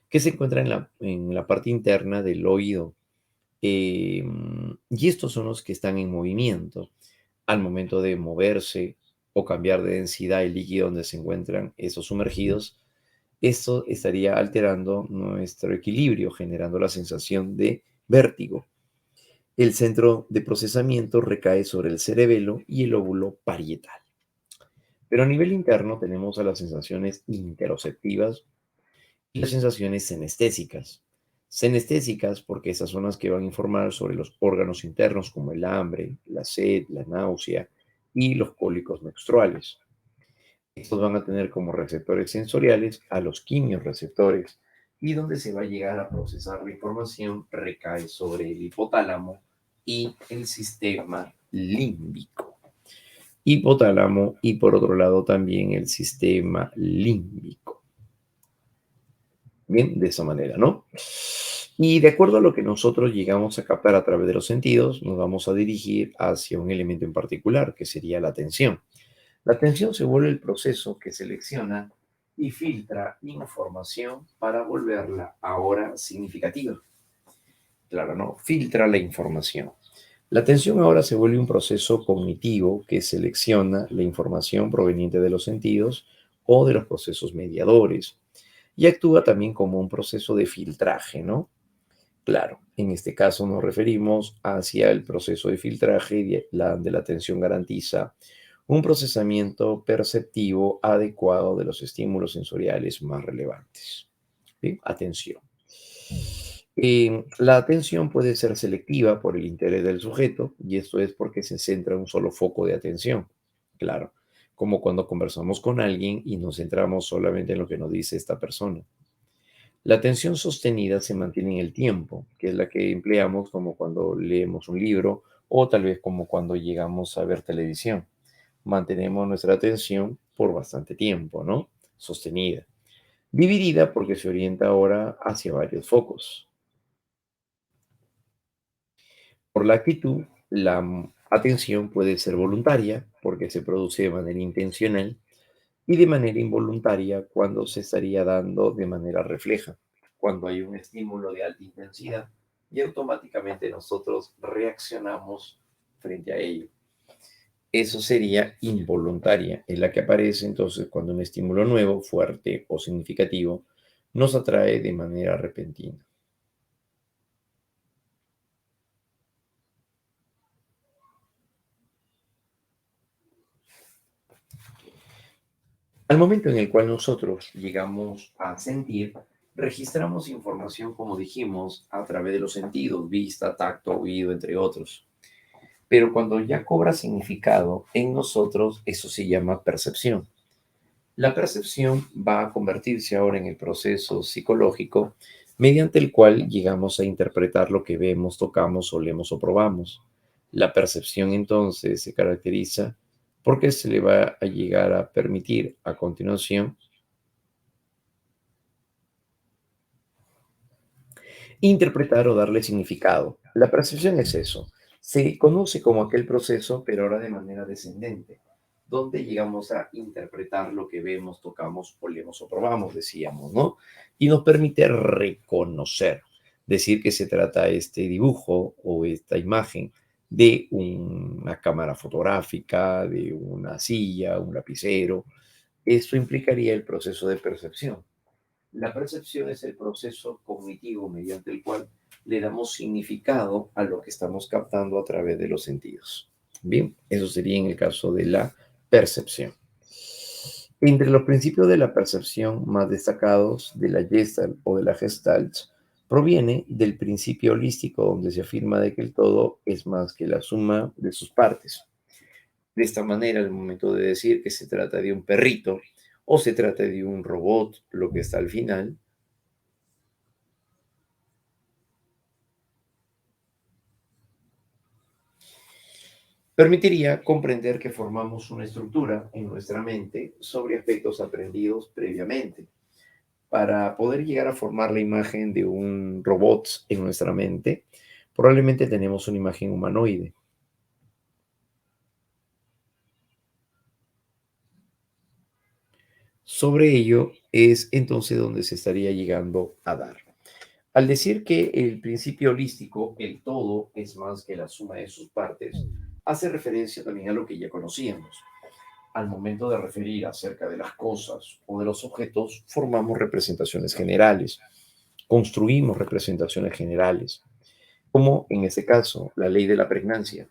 que se encuentran en la parte interna del oído. Y estos son los que están en movimiento al momento de moverse o cambiar de densidad el líquido donde se encuentran esos sumergidos. Esto estaría alterando nuestro equilibrio, generando la sensación de vértigo. El centro de procesamiento recae sobre el cerebelo y el lóbulo parietal. Pero a nivel interno tenemos a las sensaciones interoceptivas y las sensaciones senestésicas. Senestésicas porque esas son las que van a informar sobre los órganos internos como el hambre, la sed, la náusea y los cólicos menstruales. Estos van a tener como receptores sensoriales a los quimiorreceptores y donde se va a llegar a procesar la información recae sobre el hipotálamo y el sistema límbico. Hipotálamo y por otro lado también el sistema límbico. Bien, de esa manera, ¿no? Y de acuerdo a lo que nosotros llegamos a captar a través de los sentidos, nos vamos a dirigir hacia un elemento en particular, que sería la atención. La atención se vuelve el proceso que selecciona y filtra información para volverla ahora significativa. Claro, ¿no? Filtra la información. La atención ahora se vuelve un proceso cognitivo que selecciona la información proveniente de los sentidos o de los procesos mediadores y actúa también como un proceso de filtraje, ¿no? Claro, en este caso nos referimos hacia el proceso de filtraje de la atención garantiza un procesamiento perceptivo adecuado de los estímulos sensoriales más relevantes. ¿Bien? Atención. La atención puede ser selectiva por el interés del sujeto, y esto es porque se centra en un solo foco de atención. Claro, como cuando conversamos con alguien y nos centramos solamente en lo que nos dice esta persona. La atención sostenida se mantiene en el tiempo, que es la que empleamos como cuando leemos un libro o tal vez como cuando llegamos a ver televisión. Mantenemos nuestra atención por bastante tiempo, ¿no? Sostenida. Dividida porque se orienta ahora hacia varios focos. Por la actitud, la atención puede ser voluntaria porque se produce de manera intencional y de manera involuntaria cuando se estaría dando de manera refleja, cuando hay un estímulo de alta intensidad y automáticamente nosotros reaccionamos frente a ello. Eso sería involuntaria, en la que aparece entonces cuando un estímulo nuevo, fuerte o significativo nos atrae de manera repentina. Al momento en el cual nosotros llegamos a sentir, registramos información, como dijimos, a través de los sentidos, vista, tacto, oído, entre otros. Pero cuando ya cobra significado en nosotros, eso se llama percepción. La percepción va a convertirse ahora en el proceso psicológico mediante el cual llegamos a interpretar lo que vemos, tocamos, olemos o probamos. La percepción entonces se caracteriza porque se le va a llegar a permitir a continuación interpretar o darle significado. La percepción es eso. Se conoce como aquel proceso, pero ahora de manera descendente, donde llegamos a interpretar lo que vemos, tocamos, olemos o probamos, decíamos, ¿no? Y nos permite reconocer, decir que se trata este dibujo o esta imagen de una cámara fotográfica, de una silla, un lapicero. Esto implicaría el proceso de percepción. La percepción es el proceso cognitivo mediante el cual le damos significado a lo que estamos captando a través de los sentidos. Bien, eso sería en el caso de la percepción. Entre los principios de la percepción más destacados de la Gestalt o de la Gestalt proviene del principio holístico donde se afirma de que el todo es más que la suma de sus partes. De esta manera, al momento de decir que se trata de un perrito o se trata de un robot, lo que está al final, permitiría comprender que formamos una estructura en nuestra mente sobre aspectos aprendidos previamente. Para poder llegar a formar la imagen de un robot en nuestra mente, probablemente tenemos una imagen humanoide. Sobre ello es entonces donde se estaría llegando a dar. Al decir que el principio holístico, el todo, es más que la suma de sus partes, hace referencia también a lo que ya conocíamos. al momento de referir acerca de las cosas o de los objetos, formamos representaciones generales, construimos representaciones generales, como en este caso la ley de la pregnancia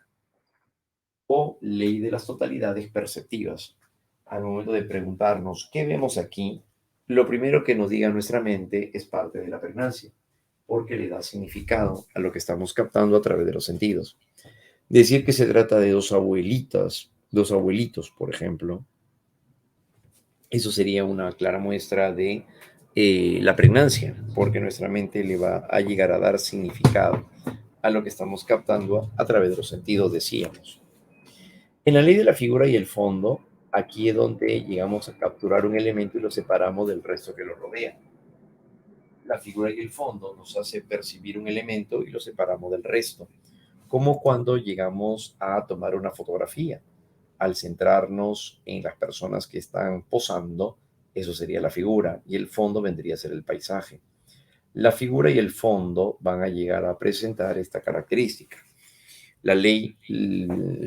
o ley de las totalidades perceptivas. Al momento de preguntarnos qué vemos aquí, lo primero que nos diga nuestra mente es parte de la pregnancia, porque le da significado a lo que estamos captando a través de los sentidos. Decir que se trata de dos abuelitas, dos abuelitos, por ejemplo, eso sería una clara muestra de la pregnancia, porque nuestra mente le va a llegar a dar significado a lo que estamos captando a través de los sentidos, decíamos. En la ley de la figura y el fondo, aquí es donde llegamos a capturar un elemento y lo separamos del resto que lo rodea. La figura y el fondo nos hace percibir un elemento y lo separamos del resto, como cuando llegamos a tomar una fotografía. Al centrarnos en las personas que están posando, eso sería la figura y el fondo vendría a ser el paisaje. La figura y el fondo van a llegar a presentar esta característica. La ley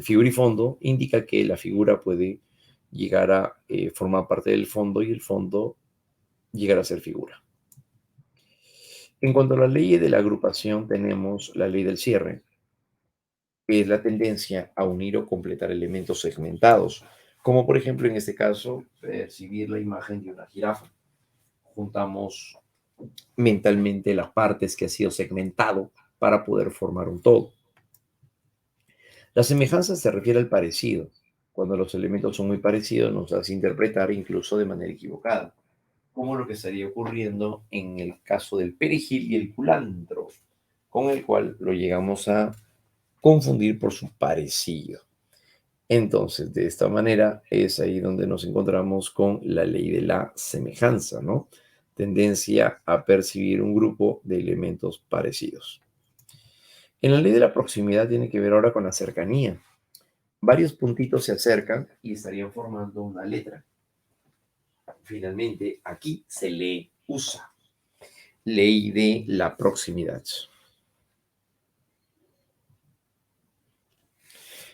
figura y fondo indica que la figura puede llegar a formar parte del fondo y el fondo llegar a ser figura. En cuanto a la ley de la agrupación, tenemos la ley del cierre, que es la tendencia a unir o completar elementos segmentados, como por ejemplo en este caso, percibir la imagen de una jirafa. Juntamos mentalmente las partes que ha sido segmentado para poder formar un todo. La semejanza se refiere al parecido. Cuando los elementos son muy parecidos, nos hace interpretar incluso de manera equivocada, como lo que estaría ocurriendo en el caso del perejil y el culantro, con el cual lo llegamos a confundir por su parecido. Entonces, de esta manera es ahí donde nos encontramos con la ley de la semejanza, ¿no? Tendencia a percibir un grupo de elementos parecidos. En la ley de la proximidad tiene que ver ahora con la cercanía. Varios puntitos se acercan y estarían formando una letra. Finalmente, aquí se le usa ley de la proximidad.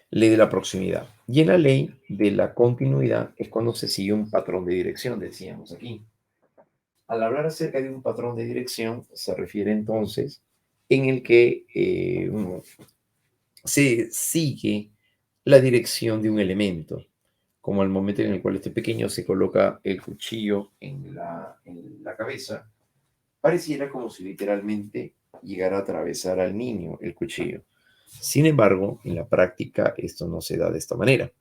Ley de la proximidad. Y en la ley de la continuidad es cuando se sigue un patrón de dirección, decíamos aquí. Al hablar acerca de un patrón de dirección, se refiere entonces en el que se sigue la dirección de un elemento, como el momento en el cual este pequeño se coloca el cuchillo en la cabeza, pareciera como si literalmente llegara a atravesar al niño el cuchillo. Sin embargo, en la práctica esto no se da de esta manera.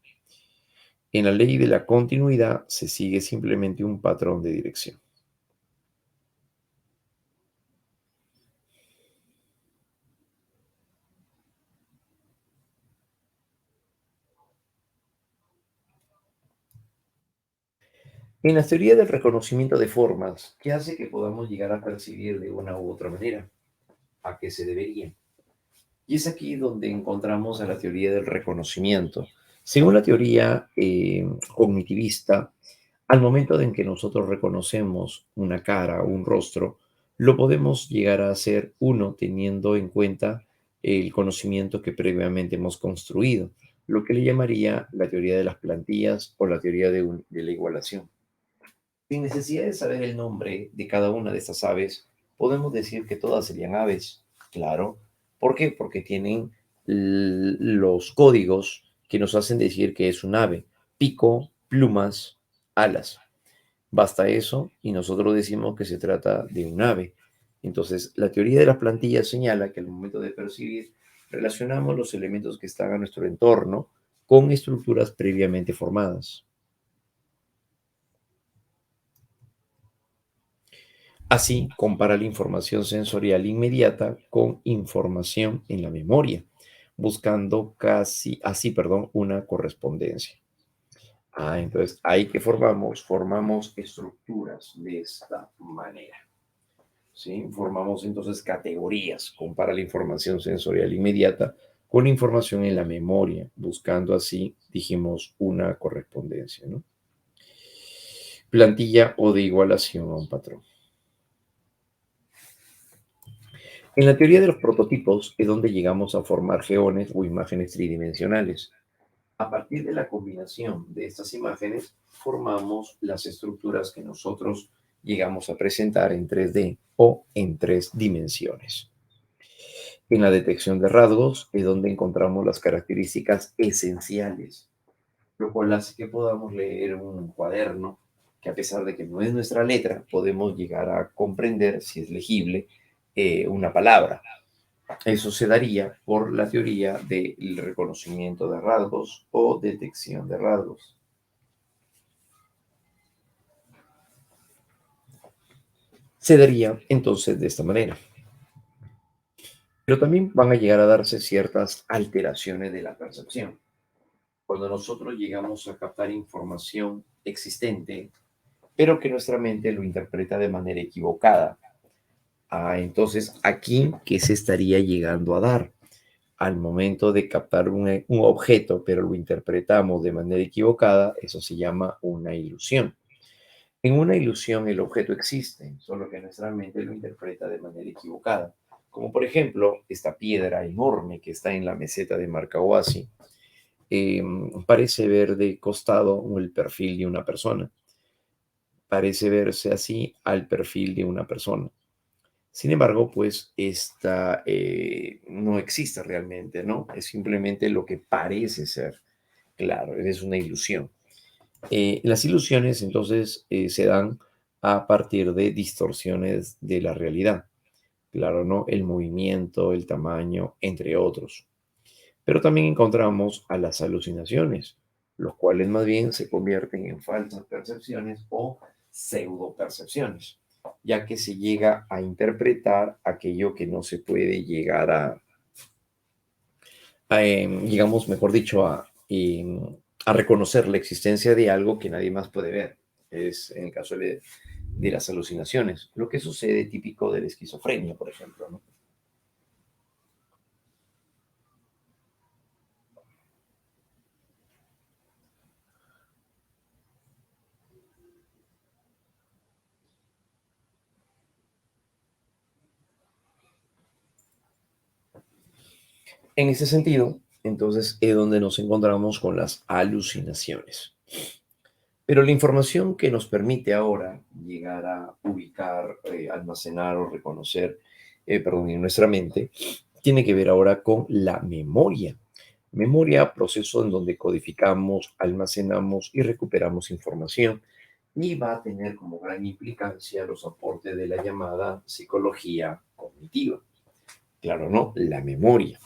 En la ley de la continuidad se sigue simplemente un patrón de dirección. En la teoría del reconocimiento de formas, ¿qué hace que podamos llegar a percibir de una u otra manera? ¿A qué se debería? Y es aquí donde encontramos a la teoría del reconocimiento. Según la teoría cognitivista, al momento en que nosotros reconocemos una cara o un rostro, lo podemos llegar a hacer uno teniendo en cuenta el conocimiento que previamente hemos construido, lo que le llamaría la teoría de las plantillas o la teoría de la igualación. Sin necesidad de saber el nombre de cada una de estas aves, podemos decir que todas serían aves. Claro. ¿Por qué? Porque tienen los códigos que nos hacen decir que es un ave. Pico, plumas, alas. Basta eso y nosotros decimos que se trata de un ave. Entonces, la teoría de las plantillas señala que al momento de percibir, relacionamos los elementos que están a nuestro entorno con estructuras previamente formadas. Así, compara la información sensorial inmediata con información en la memoria, buscando una correspondencia. Entonces, ahí que formamos estructuras de esta manera. ¿Sí? Formamos entonces categorías, compara la información sensorial inmediata con la información en la memoria, buscando así, dijimos, una correspondencia, ¿no? Plantilla o de igualación a un patrón. En la teoría de los prototipos es donde llegamos a formar geones o imágenes tridimensionales. A partir de la combinación de estas imágenes, formamos las estructuras que nosotros llegamos a presentar en 3D o en 3 dimensiones. En la detección de rasgos es donde encontramos las características esenciales, lo cual hace que podamos leer un cuaderno que, a pesar de que no es nuestra letra, podemos llegar a comprender si es legible una palabra. Eso se daría por la teoría del reconocimiento de rasgos o detección de rasgos. Se daría entonces de esta manera. Pero también van a llegar a darse ciertas alteraciones de la percepción. Cuando nosotros llegamos a captar información existente, pero que nuestra mente lo interpreta de manera equivocada. Entonces, aquí, ¿qué se estaría llegando a dar? Al momento de captar un objeto, pero lo interpretamos de manera equivocada, eso se llama una ilusión. En una ilusión el objeto existe, solo que nuestra mente lo interpreta de manera equivocada. Como por ejemplo, esta piedra enorme que está en la meseta de Marcahuasi, parece ver de costado el perfil de una persona. Parece verse así al perfil de una persona. Sin embargo, pues esta no existe realmente, ¿no? Es simplemente lo que parece ser. Claro, es una ilusión. Las ilusiones entonces se dan a partir de distorsiones de la realidad. Claro, ¿no? El movimiento, el tamaño, entre otros. Pero también encontramos a las alucinaciones, los cuales más bien se convierten en falsas percepciones o pseudo percepciones, ya que se llega a interpretar aquello que no se puede llegar digamos, mejor dicho, a reconocer la existencia de algo que nadie más puede ver. Es en el caso de las alucinaciones, lo que sucede típico de la esquizofrenia, por ejemplo, ¿no? En ese sentido, entonces es donde nos encontramos con las alucinaciones. Pero la información que nos permite ahora llegar a ubicar, almacenar o reconocer, perdón, en nuestra mente, tiene que ver ahora con la memoria. Memoria, proceso en donde codificamos, almacenamos y recuperamos información, y va a tener como gran implicancia los aportes de la llamada psicología cognitiva. Claro, ¿no? La memoria.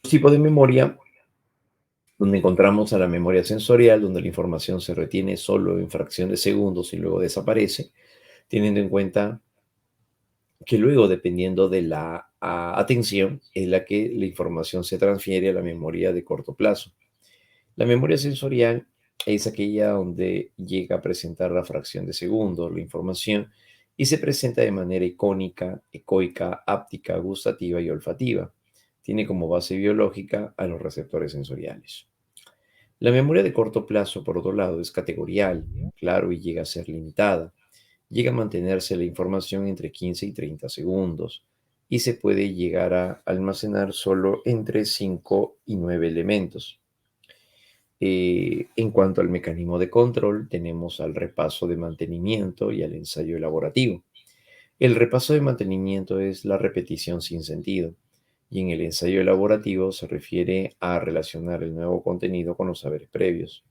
Tipo de memoria donde encontramos a la memoria sensorial, donde la información se retiene solo en fracción de segundos y luego desaparece, teniendo en cuenta que luego, dependiendo de la atención, es la que la información se transfiere a la memoria de corto plazo. La memoria sensorial es aquella donde llega a presentar la fracción de segundos, la información, y se presenta de manera icónica, ecoica, áptica, gustativa y olfativa. Tiene como base biológica a los receptores sensoriales. La memoria de corto plazo, por otro lado, es categorial, claro, y llega a ser limitada. Llega a mantenerse la información entre 15 y 30 segundos y se puede llegar a almacenar solo entre 5 y 9 elementos. En cuanto al mecanismo de control, tenemos al repaso de mantenimiento y al ensayo elaborativo. El repaso de mantenimiento es la repetición sin sentido, y en el ensayo elaborativo se refiere a relacionar el nuevo contenido con los saberes previos.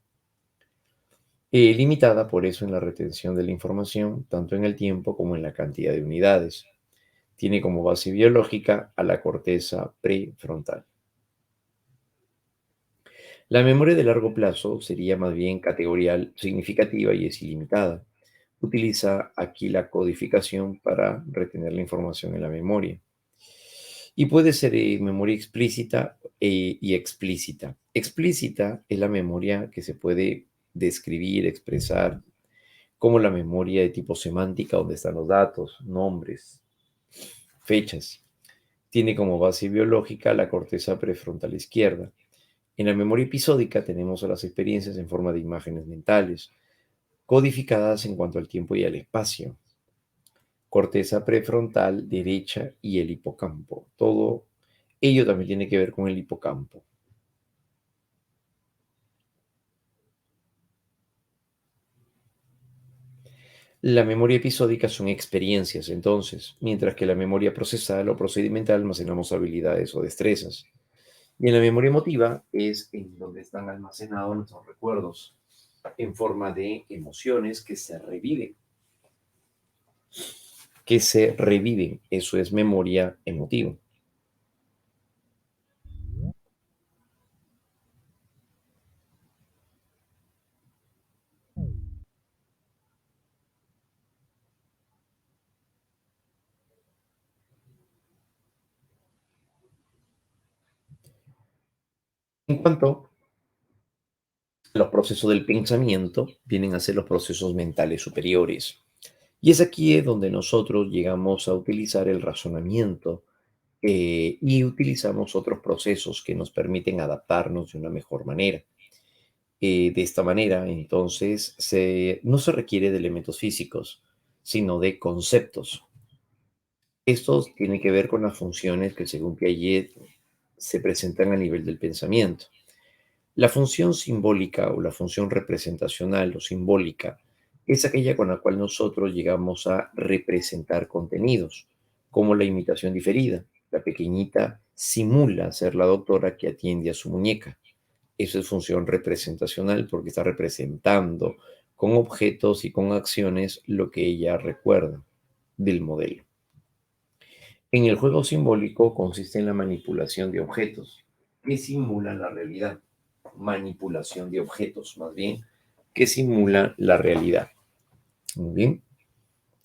Limitada por eso en la retención de la información, tanto en el tiempo como en la cantidad de unidades. Tiene como base biológica a la corteza prefrontal. La memoria de largo plazo sería más bien categorial, significativa y es ilimitada. Utiliza aquí la codificación para retener la información en la memoria. Y puede ser memoria explícita y explícita. Explícita es la memoria que se puede describir, expresar, como la memoria de tipo semántica, donde están los datos, nombres, fechas. Tiene como base biológica la corteza prefrontal izquierda. En la memoria episódica tenemos a las experiencias en forma de imágenes mentales, codificadas en cuanto al tiempo y al espacio. Corteza prefrontal derecha y el hipocampo. Todo ello también tiene que ver con el hipocampo. La memoria episódica son experiencias, entonces, mientras que la memoria procesal o procedimental almacenamos habilidades o destrezas. Y en la memoria emotiva es en donde están almacenados nuestros recuerdos en forma de emociones que se reviven. Eso es memoria emotiva. En cuanto a los procesos del pensamiento, vienen a ser los procesos mentales superiores. Y es aquí donde nosotros llegamos a utilizar el razonamiento y utilizamos otros procesos que nos permiten adaptarnos de una mejor manera. De esta manera, entonces, no se requiere de elementos físicos, sino de conceptos. Estos tienen que ver con las funciones que, según Piaget, se presentan a nivel del pensamiento. La función simbólica o la función representacional o simbólica es aquella con la cual nosotros llegamos a representar contenidos, como la imitación diferida. La pequeñita simula ser la doctora que atiende a su muñeca. Eso es función representacional porque está representando con objetos y con acciones lo que ella recuerda del modelo. En el juego simbólico consiste en la manipulación de objetos que simulan la realidad. Manipulación de objetos, más bien, que simula la realidad. Muy bien.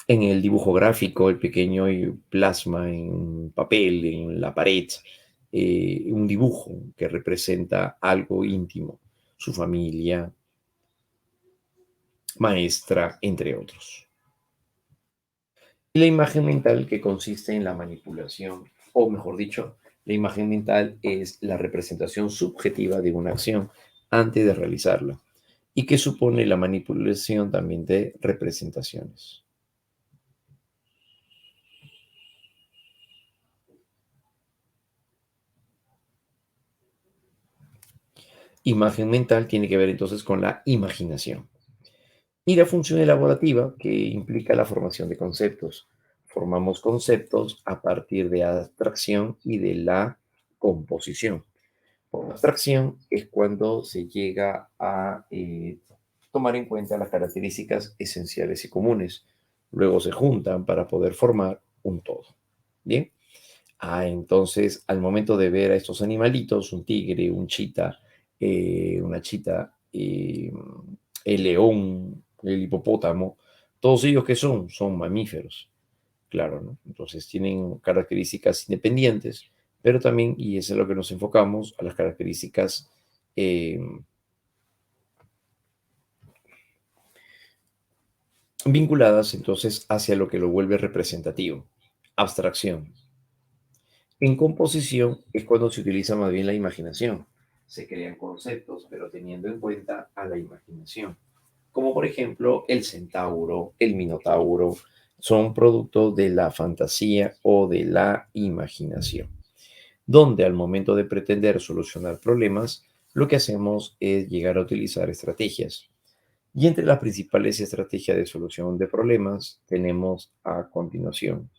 En el dibujo gráfico, el pequeño plasma en papel, en la pared, un dibujo que representa algo íntimo, su familia, maestra, entre otros. Y la imagen mental que consiste en la manipulación, o mejor dicho, la imagen mental es la representación subjetiva de una acción antes de realizarla y que supone la manipulación también de representaciones. Imagen mental tiene que ver entonces con la imaginación. Y la función elaborativa, que implica la formación de conceptos. Formamos conceptos a partir de abstracción y de la composición. Por abstracción es cuando se llega a tomar en cuenta las características esenciales y comunes. Luego se juntan para poder formar un todo. Bien. Entonces, al momento de ver a estos animalitos, un tigre, un chita, una chita, el león, el hipopótamo, todos ellos que son mamíferos, claro, ¿no? Entonces tienen características independientes, pero también, y eso es lo que nos enfocamos, a las características eh, vinculadas entonces hacia lo que lo vuelve representativo. Abstracción. En composición es cuando se utiliza más bien la imaginación. Se crean conceptos, pero teniendo en cuenta a la imaginación. Como por ejemplo el centauro, el minotauro, son productos de la fantasía o de la imaginación. Donde al momento de pretender solucionar problemas, lo que hacemos es llegar a utilizar estrategias. Y entre las principales estrategias de solución de problemas tenemos a continuación.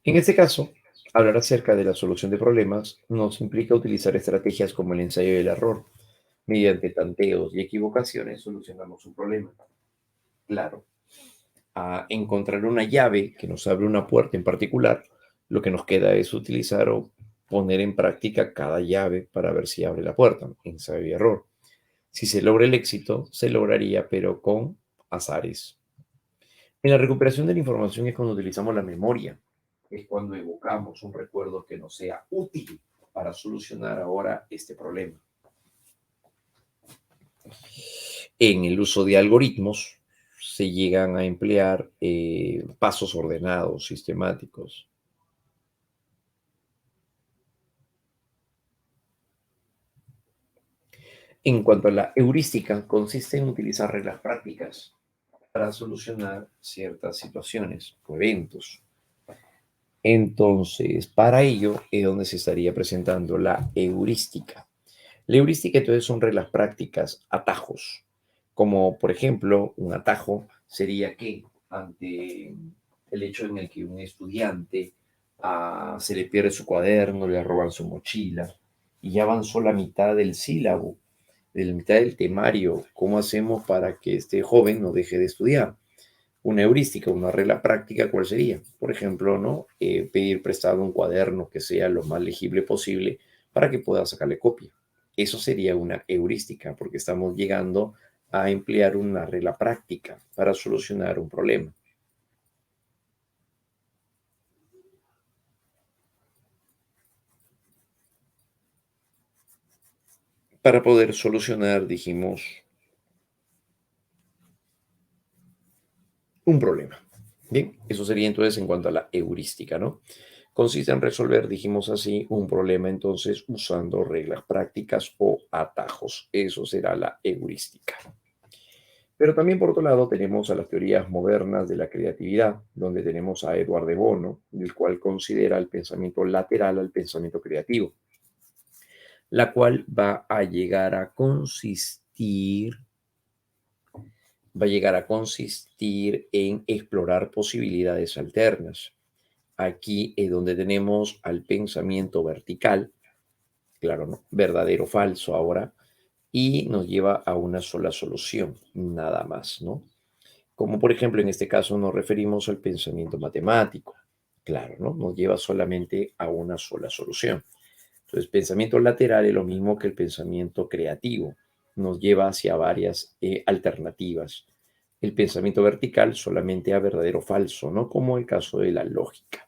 En este caso, hablar acerca de la solución de problemas nos implica utilizar estrategias como el ensayo y el error. Mediante tanteos y equivocaciones solucionamos un problema. Claro, a encontrar una llave que nos abre una puerta en particular, lo que nos queda es utilizar o poner en práctica cada llave para ver si abre la puerta. Ensayo y error. Si se logra el éxito, se lograría, pero con azares. En la recuperación de la información es cuando utilizamos la memoria, es cuando evocamos un recuerdo que nos sea útil para solucionar ahora este problema. En el uso de algoritmos se llegan a emplear pasos ordenados, sistemáticos. En cuanto a la heurística, consiste en utilizar reglas prácticas para solucionar ciertas situaciones o eventos. Entonces, para ello es donde se estaría presentando la heurística. La heurística entonces son reglas prácticas, atajos, como por ejemplo un atajo sería que ante el hecho en el que un estudiante se le pierde su cuaderno, le roban su mochila y ya avanzó la mitad del sílabo, de la mitad del temario, ¿cómo hacemos para que este joven no deje de estudiar? Una heurística, una regla práctica, ¿cuál sería? Por ejemplo, ¿no? Pedir prestado un cuaderno que sea lo más legible posible para que pueda sacarle copia. Eso sería una heurística, porque estamos llegando a emplear una regla práctica para solucionar un problema. Para poder solucionar, dijimos, un problema. Bien, eso sería entonces en cuanto a la heurística, ¿no? Consiste en resolver, dijimos así, un problema entonces usando reglas prácticas o atajos. Eso será la heurística. Pero también por otro lado tenemos a las teorías modernas de la creatividad, donde tenemos a Edward de Bono, el cual considera el pensamiento lateral al pensamiento creativo, la cual va a llegar a consistir en explorar posibilidades alternas. Aquí es donde tenemos al pensamiento vertical, claro, ¿no? Verdadero, falso ahora, y nos lleva a una sola solución, nada más, ¿no? Como por ejemplo en este caso nos referimos al pensamiento matemático, claro, ¿no? Nos lleva solamente a una sola solución. Entonces, pensamiento lateral es lo mismo que el pensamiento creativo, nos lleva hacia varias alternativas. El pensamiento vertical solamente a verdadero o falso, ¿no? Como el caso de la lógica.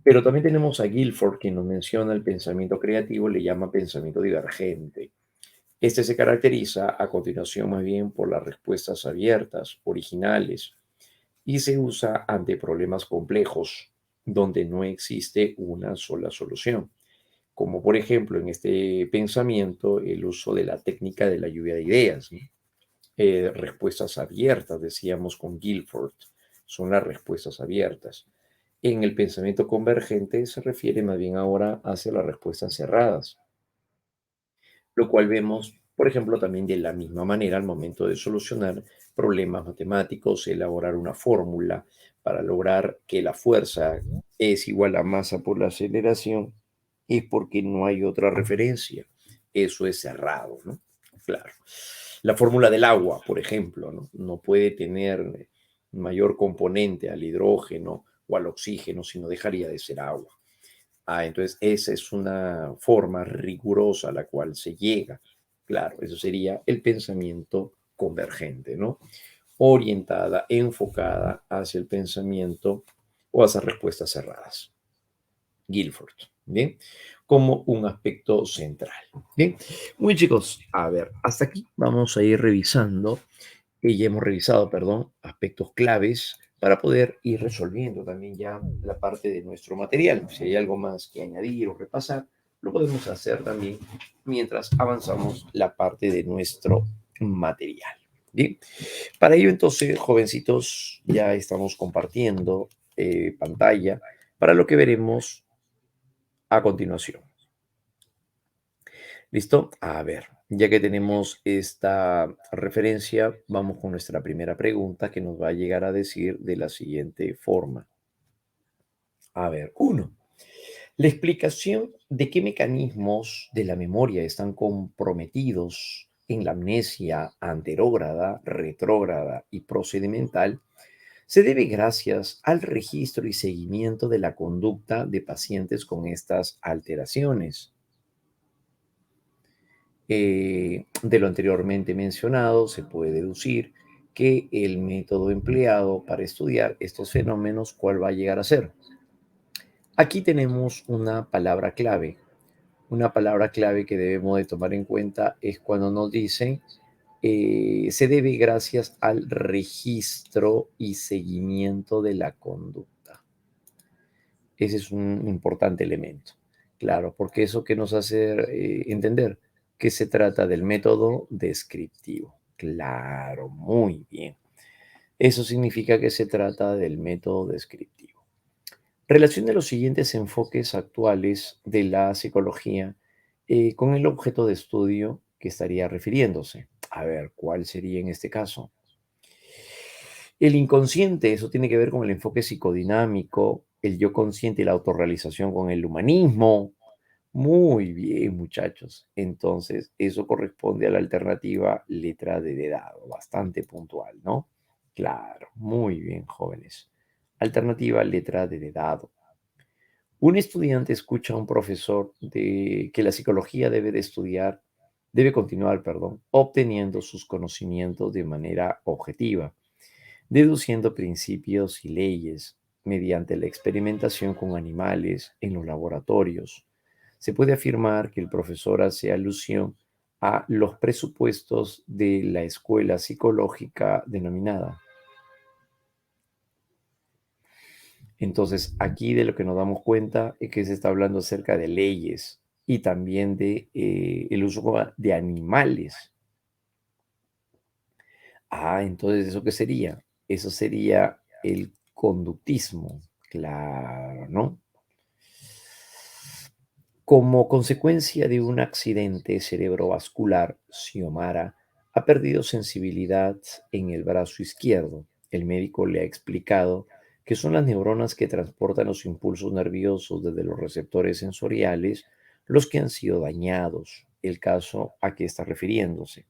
Pero también tenemos a Guilford, que nos menciona el pensamiento creativo, le llama pensamiento divergente. Este se caracteriza a continuación más bien por las respuestas abiertas, originales, y se usa ante problemas complejos donde no existe una sola solución, como por ejemplo en este pensamiento el uso de la técnica de la lluvia de ideas, ¿no? Respuestas abiertas, decíamos con Guilford, son las respuestas abiertas. En el pensamiento convergente se refiere más bien ahora hacia las respuestas cerradas, lo cual vemos, por ejemplo, también de la misma manera al momento de solucionar problemas matemáticos, elaborar una fórmula para lograr que la fuerza es igual a masa por la aceleración, es porque no hay otra referencia. Eso es cerrado, ¿no? Claro. La fórmula del agua, por ejemplo, ¿no? No puede tener mayor componente al hidrógeno o al oxígeno, sino dejaría de ser agua. Entonces esa es una forma rigurosa a la cual se llega. Claro, eso sería el pensamiento convergente, ¿no? Orientada, enfocada hacia el pensamiento o hacia respuestas cerradas. Guilford, ¿bien? Como un aspecto central. Bien, muy chicos, a ver, hasta aquí vamos a ir revisando y ya hemos revisado, perdón, aspectos claves para poder ir resolviendo también ya la parte de nuestro material. Si hay algo más que añadir o repasar, lo podemos hacer también mientras avanzamos la parte de nuestro material. Bien, para ello entonces, jovencitos, ya estamos compartiendo pantalla para lo que veremos a continuación. ¿Listo? A ver, ya que tenemos esta referencia, vamos con nuestra primera pregunta que nos va a llegar a decir de la siguiente forma. A ver, uno, la explicación de qué mecanismos de la memoria están comprometidos en la amnesia anterógrada, retrógrada y procedimental se debe gracias al registro y seguimiento de la conducta de pacientes con estas alteraciones. De lo anteriormente mencionado, se puede deducir que el método empleado para estudiar estos fenómenos, ¿cuál va a llegar a ser? Aquí tenemos una palabra clave. Una palabra clave que debemos de tomar en cuenta es cuando nos dicen se debe gracias al registro y seguimiento de la conducta. Ese es un importante elemento. Claro, porque eso que nos hace entender que se trata del método descriptivo. Claro, muy bien. Eso significa que se trata del método descriptivo. Relacione los siguientes enfoques actuales de la psicología con el objeto de estudio que estaría refiriéndose. A ver, ¿cuál sería en este caso? El inconsciente, eso tiene que ver con el enfoque psicodinámico, el yo consciente y la autorrealización con el humanismo. Muy bien, muchachos. Entonces, eso corresponde a la alternativa letra D de dado, bastante puntual, ¿no? Claro, muy bien, jóvenes. Alternativa letra D de dado. Un estudiante escucha a un profesor de que la psicología debe continuar, perdón, obteniendo sus conocimientos de manera objetiva, deduciendo principios y leyes mediante la experimentación con animales en los laboratorios. Se puede afirmar que el profesor hace alusión a los presupuestos de la escuela psicológica denominada. Entonces, aquí de lo que nos damos cuenta es que se está hablando acerca de leyes y también de el uso de animales. Entonces, ¿eso qué sería? Eso sería el conductismo, claro, ¿no? Como consecuencia de un accidente cerebrovascular, Xiomara ha perdido sensibilidad en el brazo izquierdo. El médico le ha explicado que son las neuronas que transportan los impulsos nerviosos desde los receptores sensoriales los que han sido dañados, el caso a que está refiriéndose.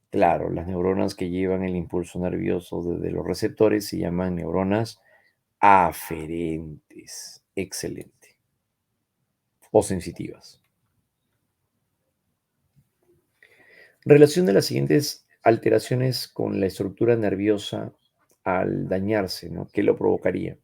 Claro, las neuronas que llevan el impulso nervioso desde los receptores se llaman neuronas aferentes. Excelente. O sensitivas. Relaciona las siguientes alteraciones con la estructura nerviosa al dañarse, ¿no? ¿Qué lo provocaría?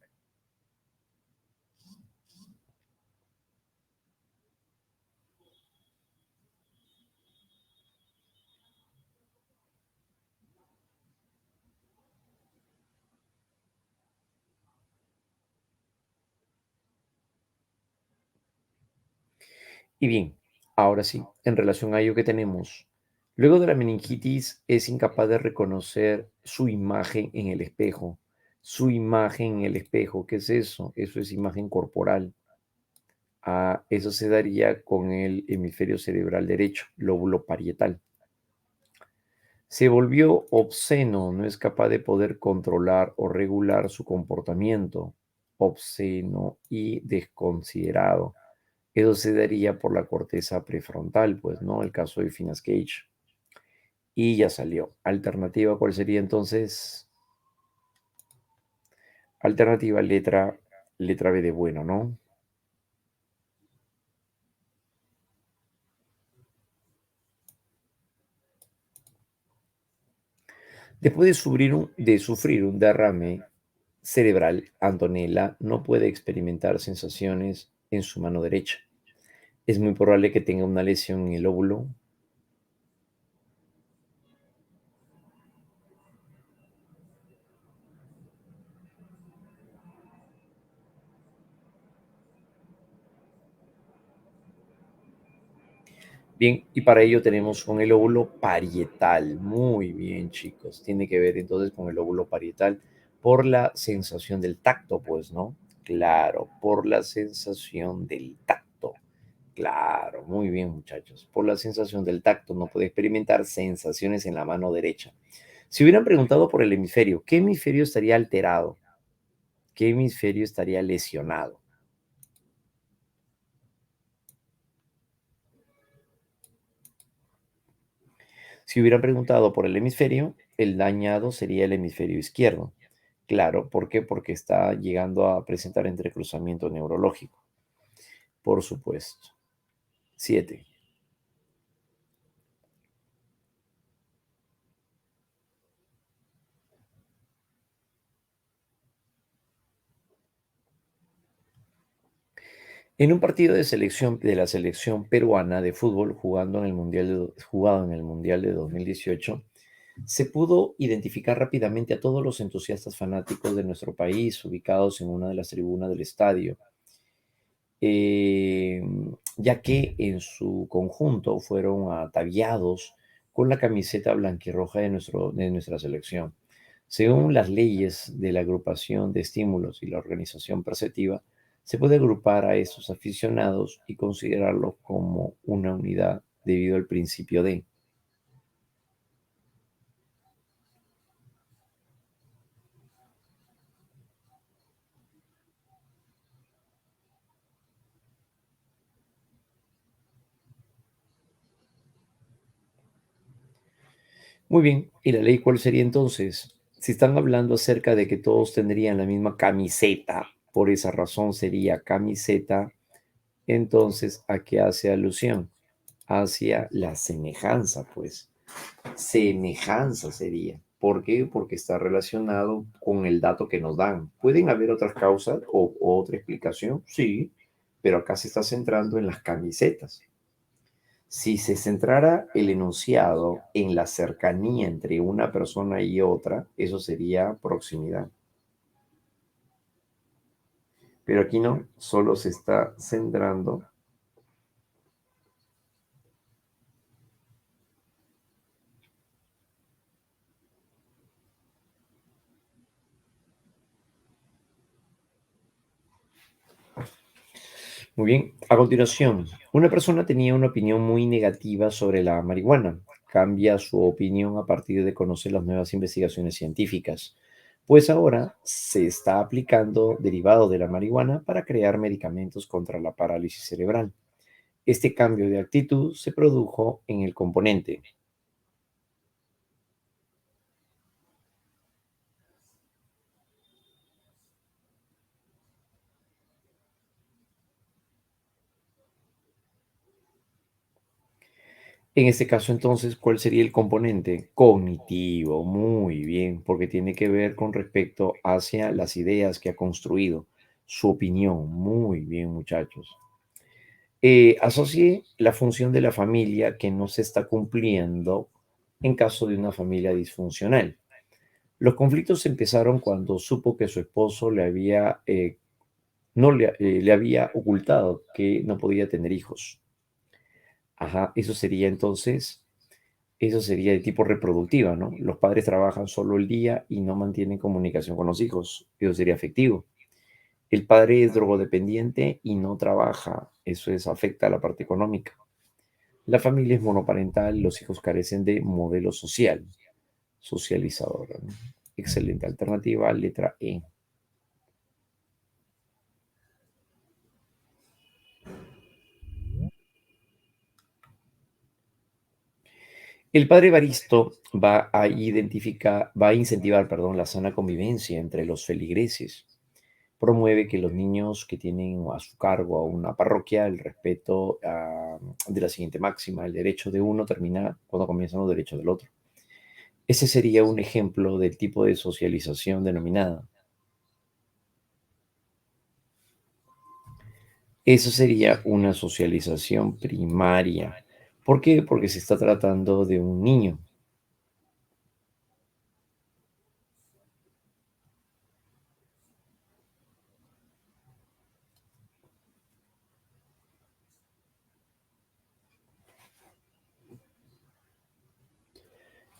Y bien, ahora sí, en relación a ello que tenemos, luego de la meningitis es incapaz de reconocer su imagen en el espejo. Su imagen en el espejo, ¿qué es eso? Eso es imagen corporal. Eso se daría con el hemisferio cerebral derecho, lóbulo parietal. Se volvió obsceno, no es capaz de poder controlar o regular su comportamiento, obsceno y desconsiderado. Eso se daría por la corteza prefrontal, pues, ¿no? El caso de Finas Cage. Y ya salió. Alternativa, ¿cuál sería entonces? Alternativa letra B de bueno, ¿no? Después de sufrir un derrame cerebral, Antonella no puede experimentar sensaciones en su mano derecha. Es muy probable que tenga una lesión en el óvulo. Bien, y para ello tenemos con el óvulo parietal. Muy bien, chicos. Tiene que ver entonces con el óvulo parietal por la sensación del tacto, pues, ¿no? Claro, por la sensación del tacto. Claro, muy bien, muchachos. Por la sensación del tacto no puede experimentar sensaciones en la mano derecha. Si hubieran preguntado por el hemisferio, ¿qué hemisferio estaría alterado? ¿Qué hemisferio estaría lesionado? Si hubieran preguntado por el hemisferio, el dañado sería el hemisferio izquierdo. Claro, ¿por qué? Porque está llegando a presentar entrecruzamiento neurológico. Por supuesto. 7. En un partido de la selección peruana de fútbol jugado en el Mundial de 2018, se pudo identificar rápidamente a todos los entusiastas fanáticos de nuestro país ubicados en una de las tribunas del estadio, eh, ya que en su conjunto fueron ataviados con la camiseta blanquirroja de nuestra selección. Según las leyes de la agrupación de estímulos y la organización perceptiva, se puede agrupar a esos aficionados y considerarlos como una unidad debido al principio de. Muy bien, ¿y la ley cuál sería entonces? Si están hablando acerca de que todos tendrían la misma camiseta, por esa razón sería camiseta, entonces ¿a qué hace alusión? Hacia la semejanza, pues. Semejanza sería. ¿Por qué? Porque está relacionado con el dato que nos dan. ¿Pueden haber otras causas o otra explicación? Sí, pero acá se está centrando en las camisetas. Si se centrara el enunciado en la cercanía entre una persona y otra, eso sería proximidad. Pero aquí no, solo se está centrando. Muy bien, a continuación, una persona tenía una opinión muy negativa sobre la marihuana. Cambia su opinión a partir de conocer las nuevas investigaciones científicas, pues ahora se está aplicando derivado de la marihuana para crear medicamentos contra la parálisis cerebral. Este cambio de actitud se produjo en el componente. En este caso, entonces, ¿cuál sería el componente? Cognitivo, muy bien, porque tiene que ver con respecto hacia las ideas que ha construido, su opinión, muy bien, muchachos. Asocie la función de la familia que no se está cumpliendo en caso de una familia disfuncional. Los conflictos empezaron cuando supo que su esposo le había, no le, le había ocultado que no podía tener hijos. Ajá, eso sería de tipo reproductiva, ¿no? Los padres trabajan solo el día y no mantienen comunicación con los hijos. Eso sería afectivo. El padre es drogodependiente y no trabaja. Eso es, afecta a la parte económica. La familia es monoparental, los hijos carecen de modelo social, socializador, ¿no? Excelente alternativa, letra E. El padre Evaristo va a incentivar, perdón, la sana convivencia entre los feligreses. Promueve que los niños que tienen a su cargo a una parroquia el respeto de la siguiente máxima: el derecho de uno termina cuando comienzan los derechos del otro. Ese sería un ejemplo del tipo de socialización denominada. Eso sería una socialización primaria. ¿Por qué? Porque se está tratando de un niño.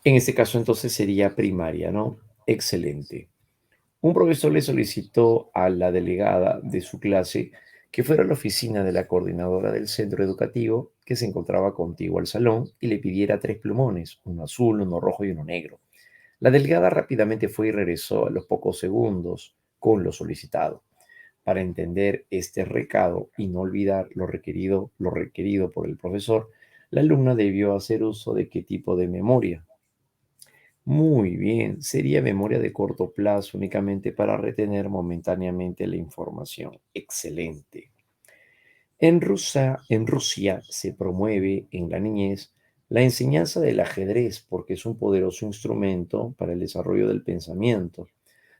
En este caso entonces sería primaria, ¿no? Excelente. Un profesor le solicitó a la delegada de su clase que fuera a la oficina de la coordinadora del centro educativo que se encontraba contiguo al salón y le pidiera tres plumones, uno azul, uno rojo y uno negro. La delegada rápidamente fue y regresó a los pocos segundos con lo solicitado. Para entender este recado y no olvidar lo requerido por el profesor, la alumna debió hacer uso de qué tipo de memoria. Muy bien, sería memoria de corto plazo únicamente para retener momentáneamente la información. Excelente. En Rusia se promueve en la niñez la enseñanza del ajedrez porque es un poderoso instrumento para el desarrollo del pensamiento,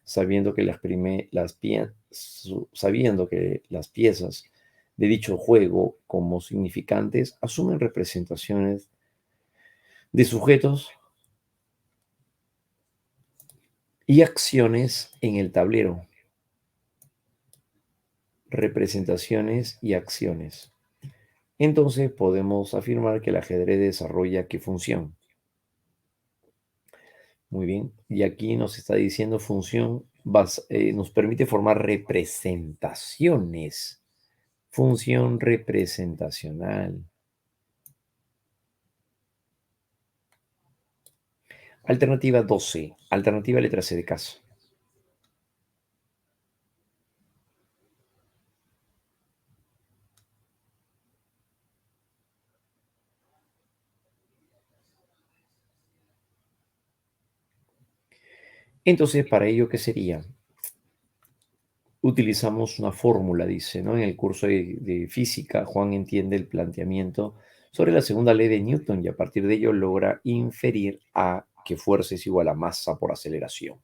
sabiendo que sabiendo que las piezas de dicho juego como significantes asumen representaciones de sujetos y acciones en el tablero. Representaciones y acciones. Entonces podemos afirmar que el ajedrez desarrolla qué función. Muy bien. Y aquí nos está diciendo función, nos permite formar representaciones. Función representacional. Alternativa 12. Alternativa letra C de caso. Entonces, para ello, ¿qué sería? Utilizamos una fórmula, dice, ¿no? En el curso de física, Juan entiende el planteamiento sobre la segunda ley de Newton y a partir de ello logra inferir a que fuerza es igual a masa por aceleración.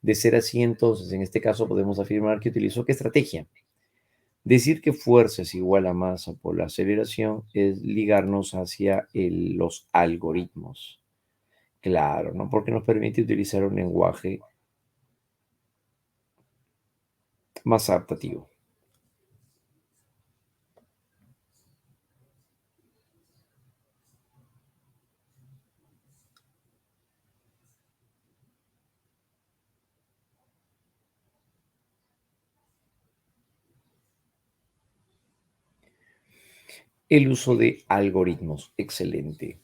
De ser así, entonces, en este caso podemos afirmar que utilizó qué estrategia. Decir que fuerza es igual a masa por la aceleración es ligarnos hacia los algoritmos. Claro, ¿no? Porque nos permite utilizar un lenguaje más adaptativo. El uso de algoritmos, excelente.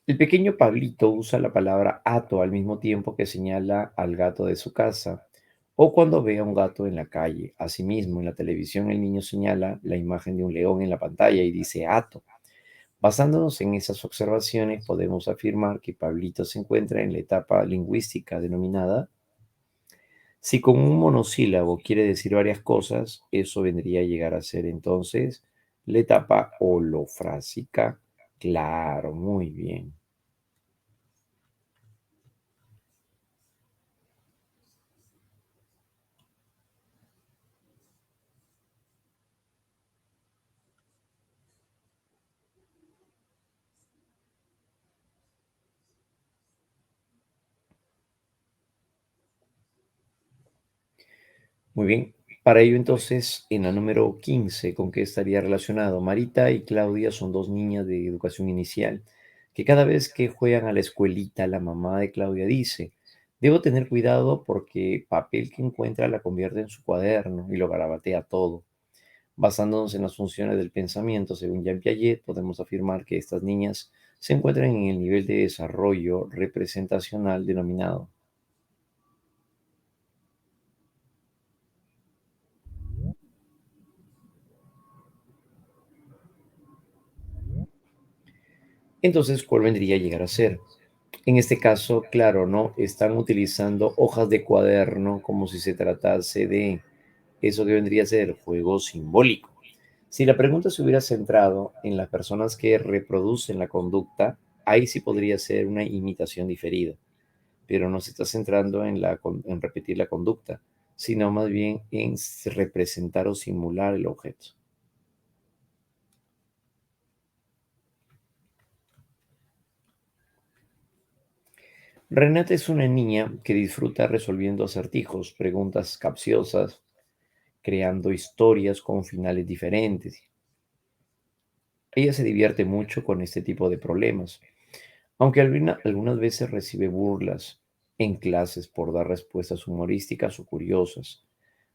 El pequeño Pablito usa la palabra hato al mismo tiempo que señala al gato de su casa o cuando ve a un gato en la calle. Asimismo, en la televisión el niño señala la imagen de un león en la pantalla y dice hato. Basándonos en esas observaciones, podemos afirmar que Pablito se encuentra en la etapa lingüística denominada. Si con un monosílabo quiere decir varias cosas, eso vendría a llegar a ser entonces la etapa holofrásica. Claro, muy bien. Muy bien. Para ello entonces, en la número 15, ¿con qué estaría relacionado? Marita y Claudia son dos niñas de educación inicial que cada vez que juegan a la escuelita, la mamá de Claudia dice, debo tener cuidado porque papel que encuentra la convierte en su cuaderno y lo garabatea todo. Basándonos en las funciones del pensamiento, según Jean Piaget, podemos afirmar que estas niñas se encuentran en el nivel de desarrollo representacional denominado. Entonces, ¿cuál vendría a llegar a ser? En este caso, claro, ¿no? Están utilizando hojas de cuaderno como si se tratase de eso que vendría a ser juego simbólico. Si la pregunta se hubiera centrado en las personas que reproducen la conducta, ahí sí podría ser una imitación diferida, pero no se está centrando en repetir la conducta, sino más bien en representar o simular el objeto. Renata es una niña que disfruta resolviendo acertijos, preguntas capciosas, creando historias con finales diferentes. Ella se divierte mucho con este tipo de problemas, aunque algunas veces recibe burlas en clases por dar respuestas humorísticas o curiosas.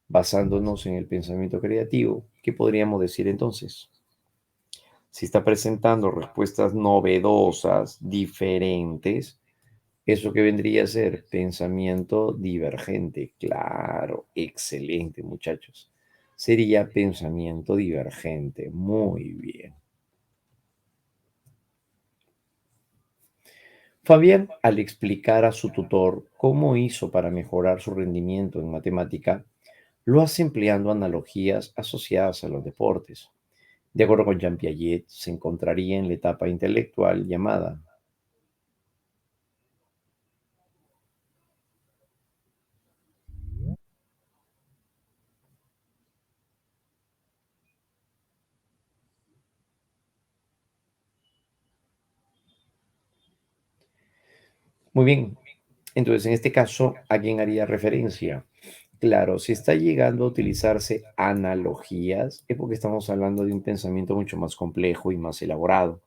Basándonos en el pensamiento creativo, ¿qué podríamos decir entonces? Si está presentando respuestas novedosas, diferentes, eso que vendría a ser pensamiento divergente. Claro, excelente, muchachos. Sería pensamiento divergente. Muy bien. Fabián, al explicar a su tutor cómo hizo para mejorar su rendimiento en matemática, lo hace empleando analogías asociadas a los deportes. De acuerdo con Jean Piaget, se encontraría en la etapa intelectual llamada. Muy bien, entonces en este caso, ¿a quién haría referencia? Claro, si está llegando a utilizarse analogías, es porque estamos hablando de un pensamiento mucho más complejo y más elaborado.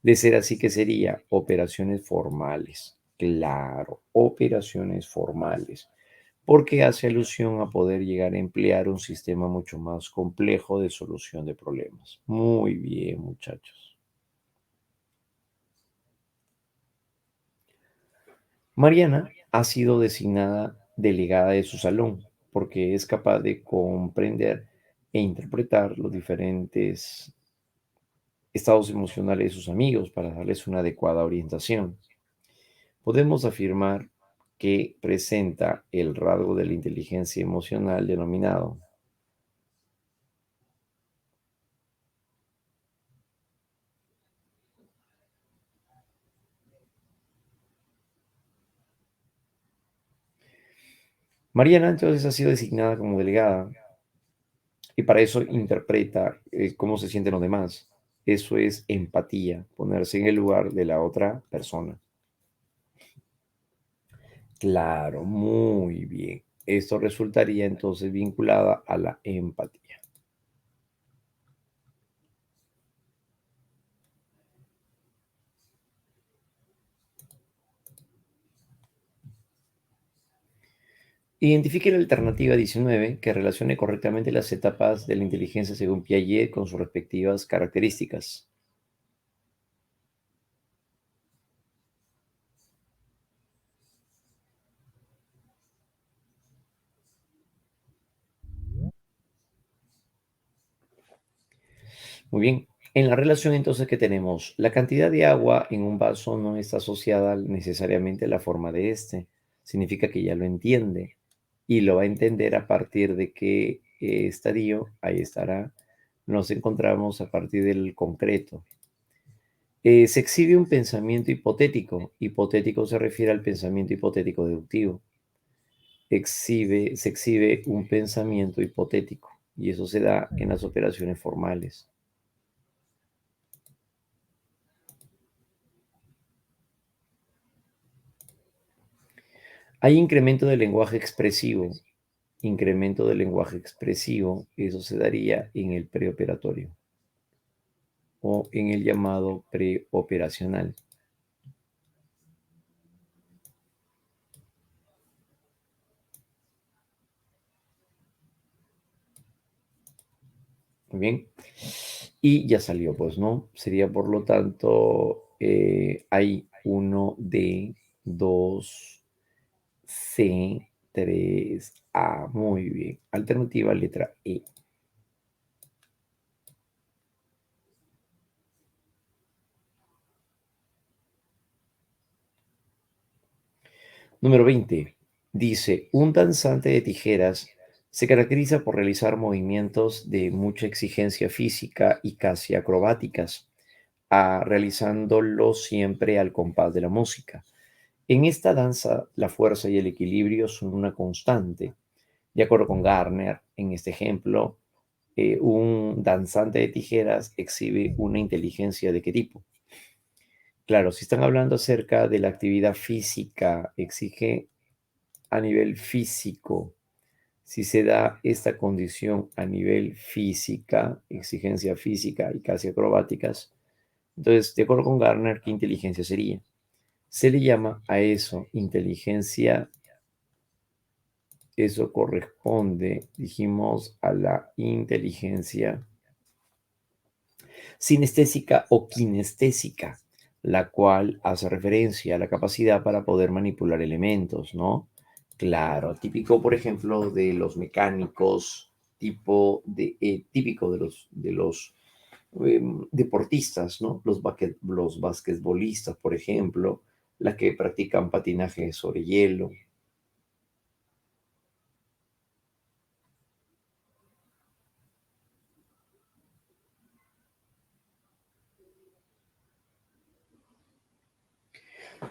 De ser así, que sería operaciones formales. Claro, operaciones formales, porque hace alusión a poder llegar a emplear un sistema mucho más complejo de solución de problemas. Muy bien, muchachos. Mariana ha sido designada delegada de su salón porque es capaz de comprender e interpretar los diferentes estados emocionales de sus amigos para darles una adecuada orientación. Podemos afirmar que presenta el rasgo de la inteligencia emocional denominado. Mariana entonces ha sido designada como delegada y para eso interpreta cómo se sienten los demás. Eso es empatía, ponerse en el lugar de la otra persona. Claro, muy bien. Esto resultaría entonces vinculada a la empatía. Identifique la alternativa 19 que relacione correctamente las etapas de la inteligencia según Piaget con sus respectivas características. Muy bien. En la relación entonces que tenemos, la cantidad de agua en un vaso no está asociada necesariamente a la forma de este. Significa que ya lo entiende y lo va a entender a partir de qué estadio, ahí estará, nos encontramos a partir del concreto. Se exhibe un pensamiento hipotético. Hipotético se refiere al pensamiento hipotético deductivo. Se exhibe un pensamiento hipotético y eso se da en las operaciones formales. Hay incremento del lenguaje expresivo. Incremento del lenguaje expresivo, eso se daría en el preoperatorio o en el llamado preoperacional. Muy bien. Y ya salió, pues, ¿no? Sería, por lo tanto, hay 1D, 2C, 3A. Muy bien. Alternativa letra E. Número 20. Dice, un danzante de tijeras se caracteriza por realizar movimientos de mucha exigencia física y casi acrobáticas, realizándolo siempre al compás de la música. En esta danza, la fuerza y el equilibrio son una constante. De acuerdo con Garner, en este ejemplo, un danzante de tijeras exhibe una inteligencia de qué tipo. Claro, si están hablando acerca de la actividad física, exige a nivel físico. Si se da esta condición a nivel física, exigencia física y casi acrobáticas, entonces, de acuerdo con Garner, ¿qué inteligencia sería? Se le llama a eso inteligencia. Eso corresponde, dijimos, a la inteligencia sinestésica o kinestésica, la cual hace referencia a la capacidad para poder manipular elementos, ¿no? Claro, típico, por ejemplo, de los mecánicos, típico de los deportistas, ¿no? Los basquetbolistas, por ejemplo, las que practican patinaje sobre hielo.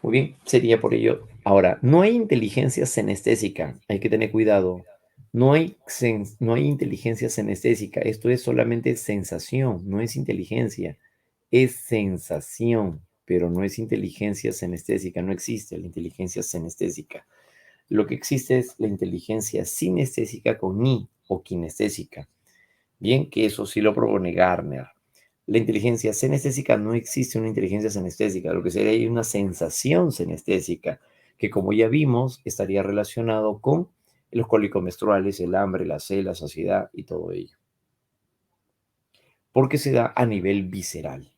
Muy bien, sería por ello. Ahora, no hay inteligencia senestésica, hay que tener cuidado. No hay inteligencia senestésica, esto es solamente sensación, no es inteligencia, es sensación, pero no es inteligencia senestésica, no existe la inteligencia senestésica. Lo que existe es la inteligencia sinestésica con I o kinestésica. Bien, que eso sí lo propone Garner. La inteligencia senestésica, no existe una inteligencia senestésica, lo que sería una sensación senestésica, que como ya vimos, estaría relacionado con los cólicos menstruales, el hambre, la sed, la saciedad y todo ello, porque se da a nivel visceral.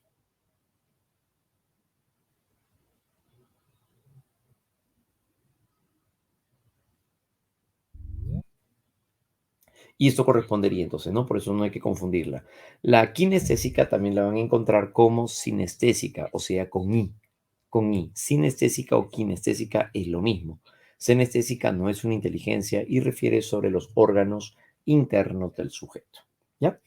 Y esto correspondería entonces, ¿no? Por eso no hay que confundirla. La kinestésica también la van a encontrar como sinestésica, o sea, con I. Con I. Sinestésica o kinestésica es lo mismo. Senestésica no es una inteligencia y refiere sobre los órganos internos del sujeto. ¿Ya?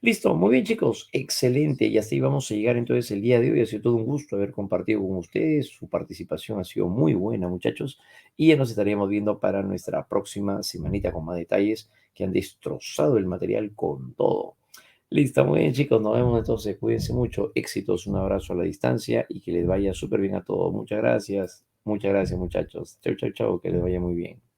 Listo, muy bien chicos, excelente. Y así vamos a llegar entonces el día de hoy. Ha sido todo un gusto haber compartido con ustedes. Su participación ha sido muy buena, muchachos. Y ya nos estaríamos viendo para nuestra próxima semanita con más detalles que han destrozado el material con todo. Listo, muy bien chicos, nos vemos entonces. Cuídense mucho, éxitos, un abrazo a la distancia y que les vaya súper bien a todos. Muchas gracias muchachos. Chau, chau, chau, que les vaya muy bien.